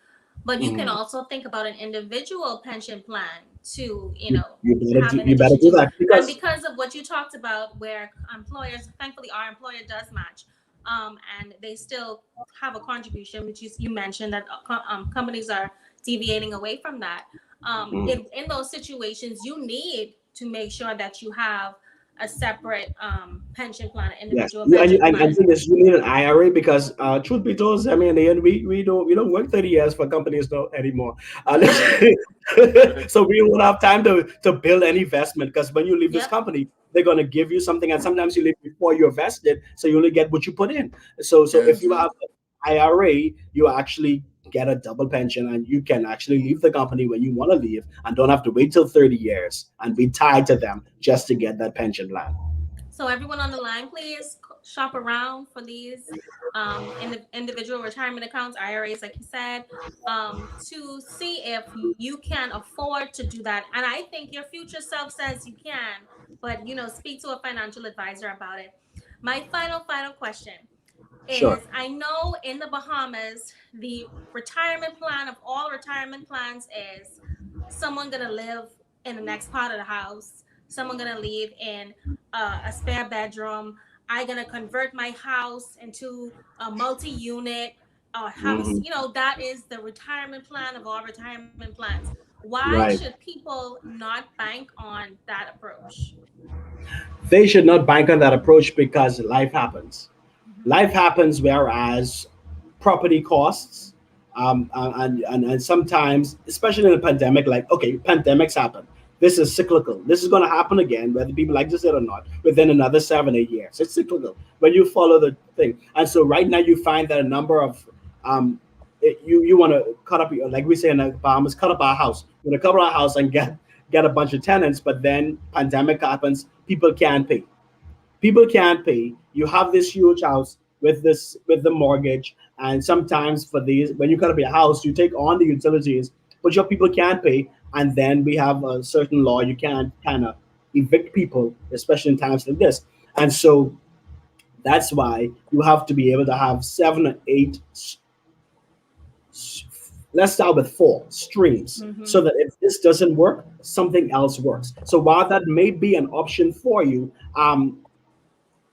but you can Mhm. also think about an individual pension plan to, You have in you better addition do to. that, And because because of what you talked about, where employers, thankfully, our employer does match, and they still have a contribution, which you mentioned that companies are deviating away from that. Mhm. In those situations, you need to make sure that you have a separate pension plan, an Yes, individual you, and, you, pension and plan. thing is, you need an IRA, because truth be told, I mean, in the end, we don't work 30 years for companies no anymore. So we won't have time to build an investment, because when you leave this Yep. company, they're gonna give you something, and sometimes you leave before you invest it, so you only get what you put in. So if Yes. you Mm-hmm. have an IRA, you actually get a double pension, and you can actually leave the company when you want to leave, and don't have to wait till 30 years and be tied to them just to get that pension plan. So everyone on the line, please shop around for these individual retirement accounts, IRAs, like you said, to see if you can afford to do that. And I think your future self says you can, but speak to a financial advisor about it. My final question Sure. is, I know in the Bahamas, the retirement plan of all retirement plans is someone gonna live in the next part of the house, someone gonna live in a spare bedroom. I gonna convert my house into a multi-unit house. Mhm. That is the retirement plan of all retirement plans. Why Right. should people not bank on that approach? They should not bank on that approach, because life happens. Mhm. Life happens, whereas property costs, and sometimes, especially in a pandemic, like, okay, pandemics happen. This is cyclical. This is going to happen again, whether people like this or not, within another 7, 8 years. It's cyclical when you follow the thing. And so right now you find that a number of you want to cut up like we say in the Bahamas, cut up our house. You want to cover our house and get a bunch of tenants, but then pandemic happens, people can't pay. People can't pay. You have this huge house with the mortgage, and sometimes for these, when you cut up your house, you take on the utilities, but your people can't pay, and then we have a certain law, you can't kind of evict people, especially in times like this. And so that's why you have to be able to have 7 or 8 let's start with four streams, Mm-hmm. so that if this doesn't work, something else works. So while that may be an option for you,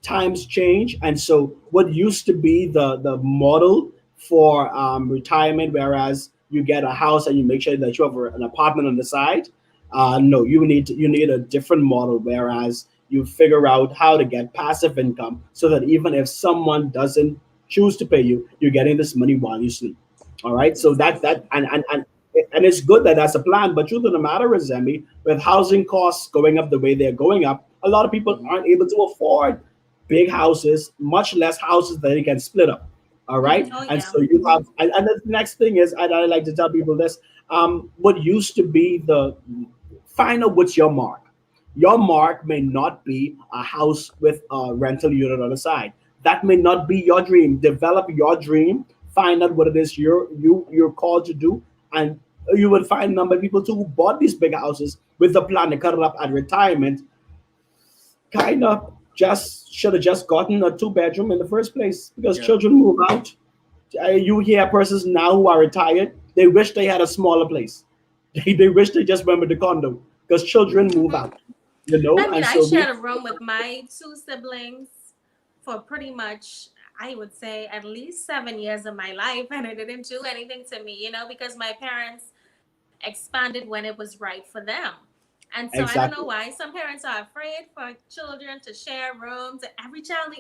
times change, and so what used to be the model for retirement, whereas you get a house and you make sure that you have an apartment on the side, no, you need a different model, whereas you figure out how to get passive income, so that even if someone doesn't choose to pay you, you're getting this money while you sleep. All right, so that Exactly. and it's good that that's a plan. But truth of the matter is, Emmy, with housing costs going up the way they're going up, a lot of people Mhm. aren't able to afford big houses, much less houses that they can split up. All right. Oh And yeah. so you Mm-hmm. have, and the next thing is, I like to tell people this, what used to be the, find out what's your mark. Your mark may not be a house with a rental unit on the side. That may not be your dream. Develop your dream. Find out what it is you're called to do, and you will find a number of people too who bought these big houses with the plan to cut it up at retirement, kind of just should have just gotten a two-bedroom in the first place, because Yeah. children move out. You hear persons now who are retired, they wish they had a smaller place. They wish they just went with the condo, because children Mhm. move Mm-hmm. out, you know, I mean, and I so we, shared a room with my two siblings for pretty much, I would say, at least 7 years of my life, and it didn't do anything to me, because my parents expanded when it was right for them. And so I don't know exactly. why some parents are afraid for children to share rooms. And every child,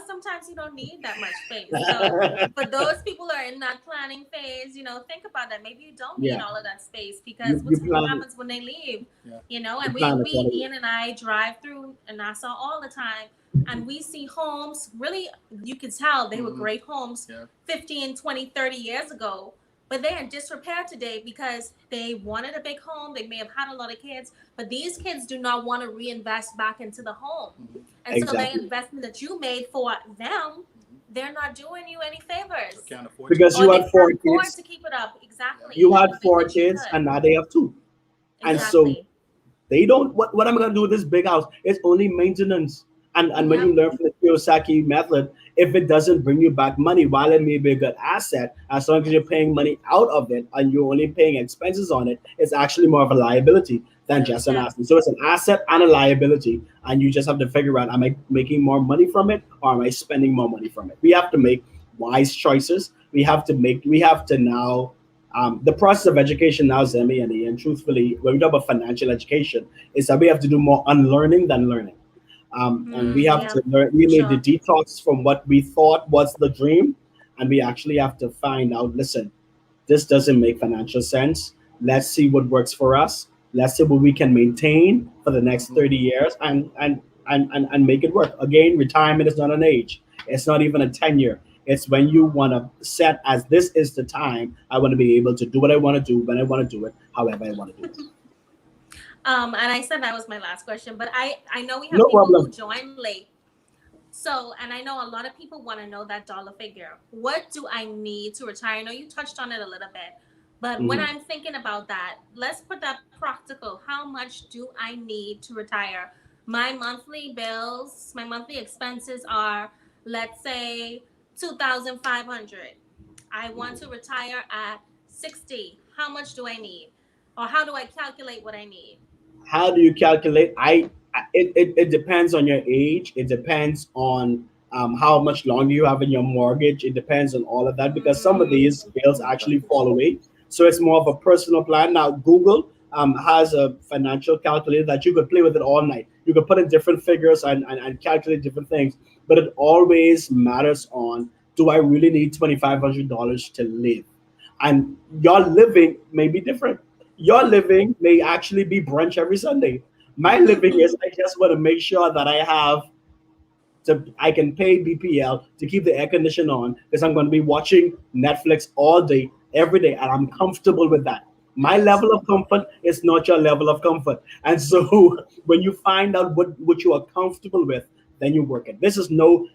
sometimes you don't need that much space. So for those people who are in that planning phase, think about that. Maybe you don't need Yeah, all of that space because you what plan, happens when they leave? Yeah. you And plan we accordingly. Ian and I drive through Nassau all the time, and we see homes really, you can tell they were Mhm. great homes Yeah. 15, 20, 30 years ago, but they're in disrepair today because they wanted a big home. They may have had a lot of kids, but these kids do not want to reinvest back into the home. Mhm. And so the Exactly, investment that you made for them, Mhm. they're not doing you any Or favors. can't afford to. because Or you they had four can't afford kids. to keep it up. Yeah. Exactly. You And had you think four that you kids, could. and now they have two. And Yeah. so Exactly. they don't, what am I gonna do with this big house? It's only maintenance. And when Yep. you learn from the Kiyosaki method, if it doesn't bring you back money, while it may be a good asset, as long as you're paying money out of it and you're only paying expenses on it, it's actually more of a liability than Yeah. just an Yeah. asset. So it's an asset and a liability, and you just have to figure out, am I making more money from it, or am I spending more money from it? We have to make wise choices. We have to now, the process of education now, Zemi and Ian, truthfully, when we talk about financial education, is that we have to do more unlearning than learning. And we have Yep. to learn, we For need to sure. detox from what we thought was the dream. And we actually have to find out, listen, this doesn't make financial sense. Let's see what works for us. Let's see what we can maintain for the next Mhm. 30 years, and make it work. Again, retirement is not an age. It's not even a tenure. It's when you want to set as this is the time I want to be able to do what I want to do, when I want to do it, however I want to do it. And I said that was my last question, but I know we have No people who problem. join late. So, and I know a lot of people want to know that dollar figure. What do I need to retire? I know you touched on it a little bit, but when Mhm. I'm thinking about that, let's put that practical. How much do I need to retire? My monthly bills, my monthly expenses are, let's say, 2,500. I want to retire at 60. How much do I need? Or how do I calculate what I need? How do you calculate? It depends on your age. It depends on how much longer you have in your mortgage. It depends on all of that, because some of Mm, these bills actually fall away. So it's more of a personal plan. Now Google has a financial calculator that you could play with it all night. You could put in different figures and calculate different things, but it always matters on, do I really need $2,500 to live? And your living may be different. Your living may actually be brunch every Sunday. My living is, I just want to make sure that I can pay BPL to keep the air condition on, because I'm going to be watching Netflix all day, every day, and I'm comfortable with that. My Yes. level of comfort is not your level of comfort. And so when you find out what you are comfortable with, then you work it. This is no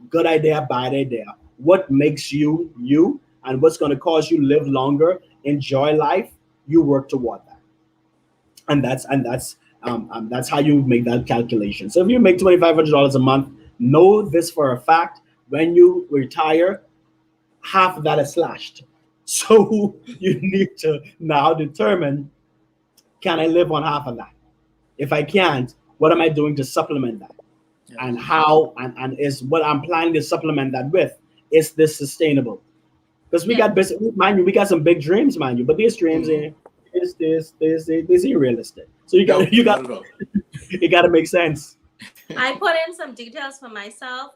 good idea, bad idea. What makes you you, and what's going to cause you live longer, enjoy life, you work toward that. And that's how you make that calculation. So if you make $2,500 a month, know this for a fact: when you retire, half of that is slashed. So you need to now determine, can I live on half of that? If I can't, what am I doing to supplement that? Yeah. And how, and is what I'm planning to supplement that with, is this sustainable? Because we Yeah. got mind you, we got some big dreams, mind you, but these dreams Mhm. this ain't realistic. So you No, got you got not at all. it got to make sense. I put in some details for myself.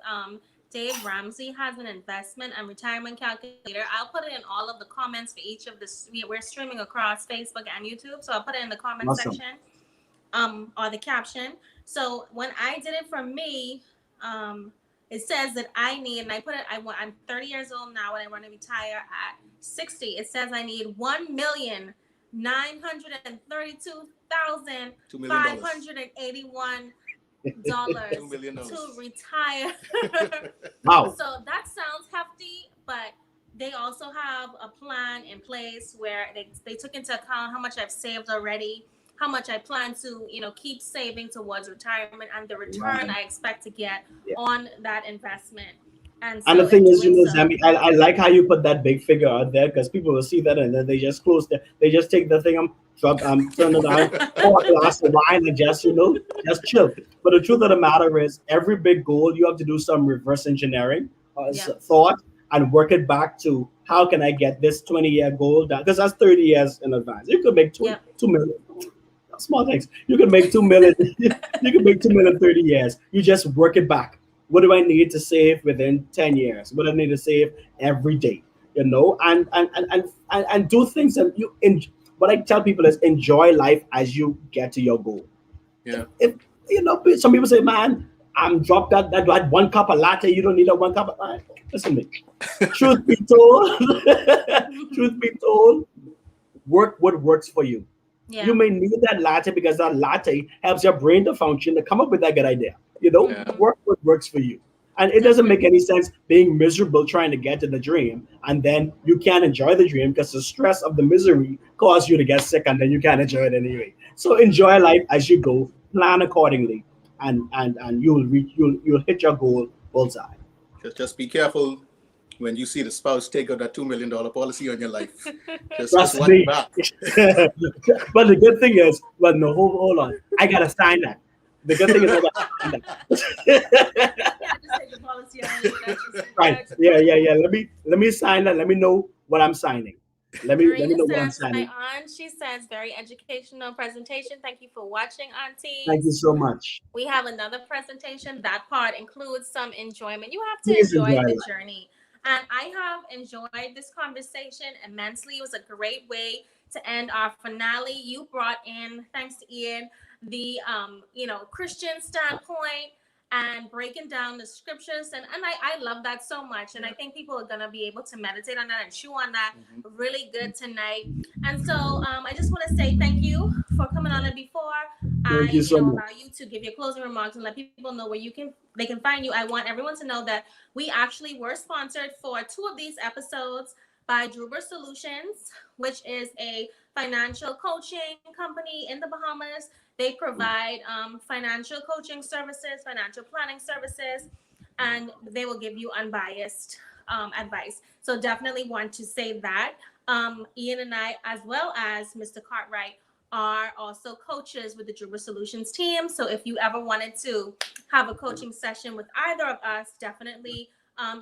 Dave Ramsey has an investment and retirement calculator. I'll put it in all of the comments for each of this. We're streaming across Facebook and YouTube, so I'll put it in the comment Awesome. section, or the caption. So when I did it for me, it says that I need, and I put it. I'm 30 years old now, and I want to retire at 60. It says I need 1,932,581 dollars $2 million. to retire. Wow. So that sounds hefty, but they also have a plan in place where they took into account how much I've saved already, how much I plan to, keep saving towards retirement, and the return I expect to get Yeah. on that investment. And And the so thing in is, doing so, Zami, I like how you put that big figure out there, because people will see that and then they just they just take the thing, turn it on, pour a glass of wine, and just, just chill. But the truth of the matter is, every big goal, you have to do some reverse engineering, Yeah. thought, and work it back to, how can I get this 20-year goal done? Because that's 30 years in advance. You could make Yeah. 2 million. Small things. You can make 2 million. You can make 2 million 30 years. You just work it back. What do I need to save within 10 years? What do I need to save every day? And do things that what I tell people is, enjoy life as you get to your goal. Yeah. If some people say, man, I'm dropped that 1 cup of latte. You don't need a 1 cup of latte. Listen to me. Truth be told, truth be told, work what works for you. Yeah. You may need that latte because that latte helps your brain to function, to come up with that good idea. Yeah. Work what works for you. And it doesn't make any sense being miserable trying to get to the dream, and then you can't enjoy the dream because the stress of the misery causes you to get sick, and then you can't enjoy it anyway. So enjoy life as you go, plan accordingly, and you'll hit your goal bullseye. Just be careful when you see the spouse take out that $2 million policy on your life. Just Trust watch me. back. But the good thing is, well, no, hold on. I gotta sign that. The good thing is, I gotta sign that. Just take the policy on you. That's just Right. Yeah. Let me sign that. Let me know what I'm signing. Let me Marina know what I'm says, my signing. aunt, she says, very educational presentation. Thank you for watching, auntie. Thank you so much. We have another presentation. That part includes some enjoyment. You have to Please enjoy enjoy the life. journey. And I have enjoyed this conversation immensely. It was a great way to end our finale. You brought in, thanks to Ian, the Christian standpoint and breaking down the scriptures. And I love that so much. And I think people are gonna be able to meditate on that and chew on that really good tonight. And so I just want to say thank you for coming on it before Thank you so much. allow you to give your closing remarks and let people know where they can find you. I want everyone to know that we actually were sponsored for 2 of these episodes by Druber Solutions, which is a financial coaching company in the Bahamas. They provide financial coaching services, financial planning services, and they will give you unbiased advice. So definitely want to say that. Ian and I, as well as Mr. Cartwright, are also coaches with the Druber Solutions team. So if you ever wanted to have a coaching session with either of us, definitely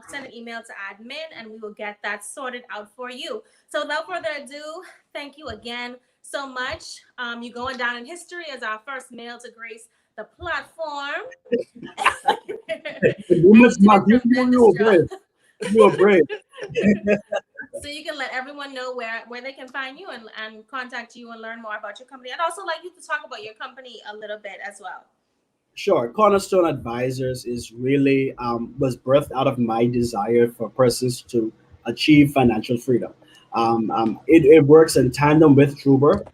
send an email to admin and we will get that sorted out for you. So without further ado, thank you again so much. You're going down in history as our first male to grace the platform. You are brave. So you can let everyone know where they can find you and contact you and learn more about your company. I'd also like you to talk about your company a little bit as well. Sure. Cornerstone Advisors is really was birthed out of my desire for persons to achieve financial freedom. It works in tandem with Druber,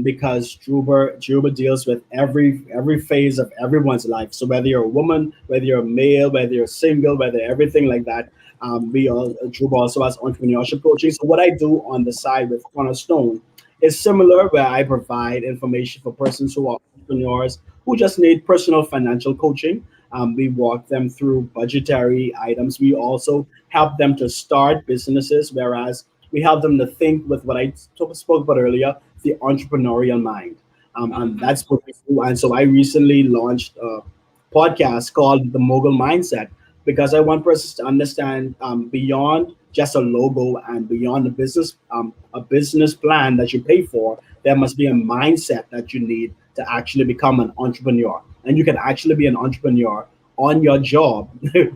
because Druber deals with every phase of everyone's life. So whether you're a woman, whether you're a male, whether you're single, whether everything like that. Druber also has entrepreneurship coaching. So what I do on the side with Cornerstone is similar, where I provide information for persons who are entrepreneurs who just need personal financial coaching. We walk them through budgetary items. We also help them to start businesses, whereas We help them to think with what I spoke about earlier, the entrepreneurial mind. And Mm-hmm. that's what we do. And so I recently launched a podcast called the Mogul Mindset because I want persons to understand beyond just a logo and beyond a business plan that you pay for. There must be a mindset that you need to actually become an entrepreneur, and you can actually be an entrepreneur on your job,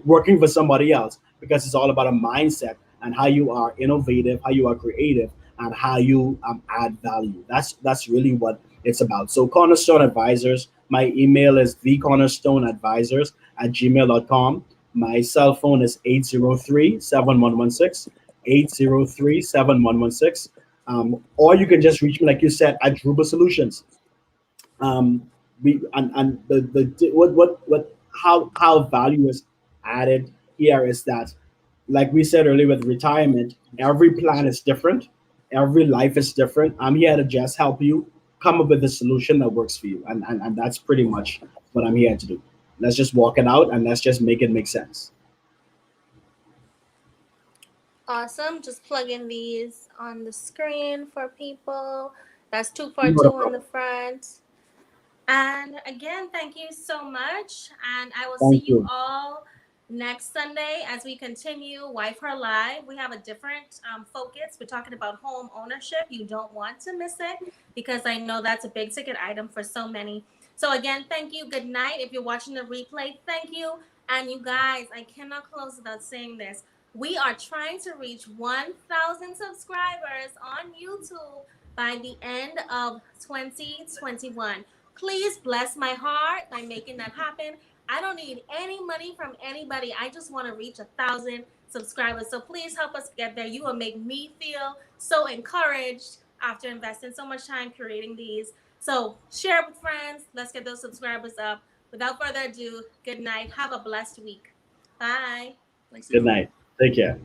working for somebody else, because it's all about a mindset and how you are innovative, how you are creative, and how you add value. That's really what it's about. So Cornerstone Advisors, my email is thecornerstoneadvisors at gmail.com. My cell phone is 803-7116, 803-7116. Or you can just reach me, like you said, at Druba Solutions. We and the what how value is added here is that, like we said earlier with retirement, every plan is different, every life is different. I'm here to just help you come up with a solution that works for you, and that's pretty much what I'm here to do. Let's just walk it out and let's just make it make sense. Awesome. Just plug in these on the screen for people. That's two for Not a two on the problem. front. And again, thank you so much. And I will see Thank you you. all next Sunday as we continue Wife Her Live. We have a different focus. We're talking about home ownership. You don't want to miss it because I know that's a big ticket item for so many. So, again, thank you. Good night. If you're watching the replay, thank you. And you guys, I cannot close without saying this. We are trying to reach 1,000 subscribers on YouTube by the end of 2021. Please bless my heart by making that happen. I don't need any money from anybody. I just want to reach 1,000 subscribers. So please help us get there. You will make me feel so encouraged after investing so much time creating these. So share it with friends. Let's get those subscribers up. Without further ado, good night. Have a blessed week. Bye. Thanks, Good you. night. Take care.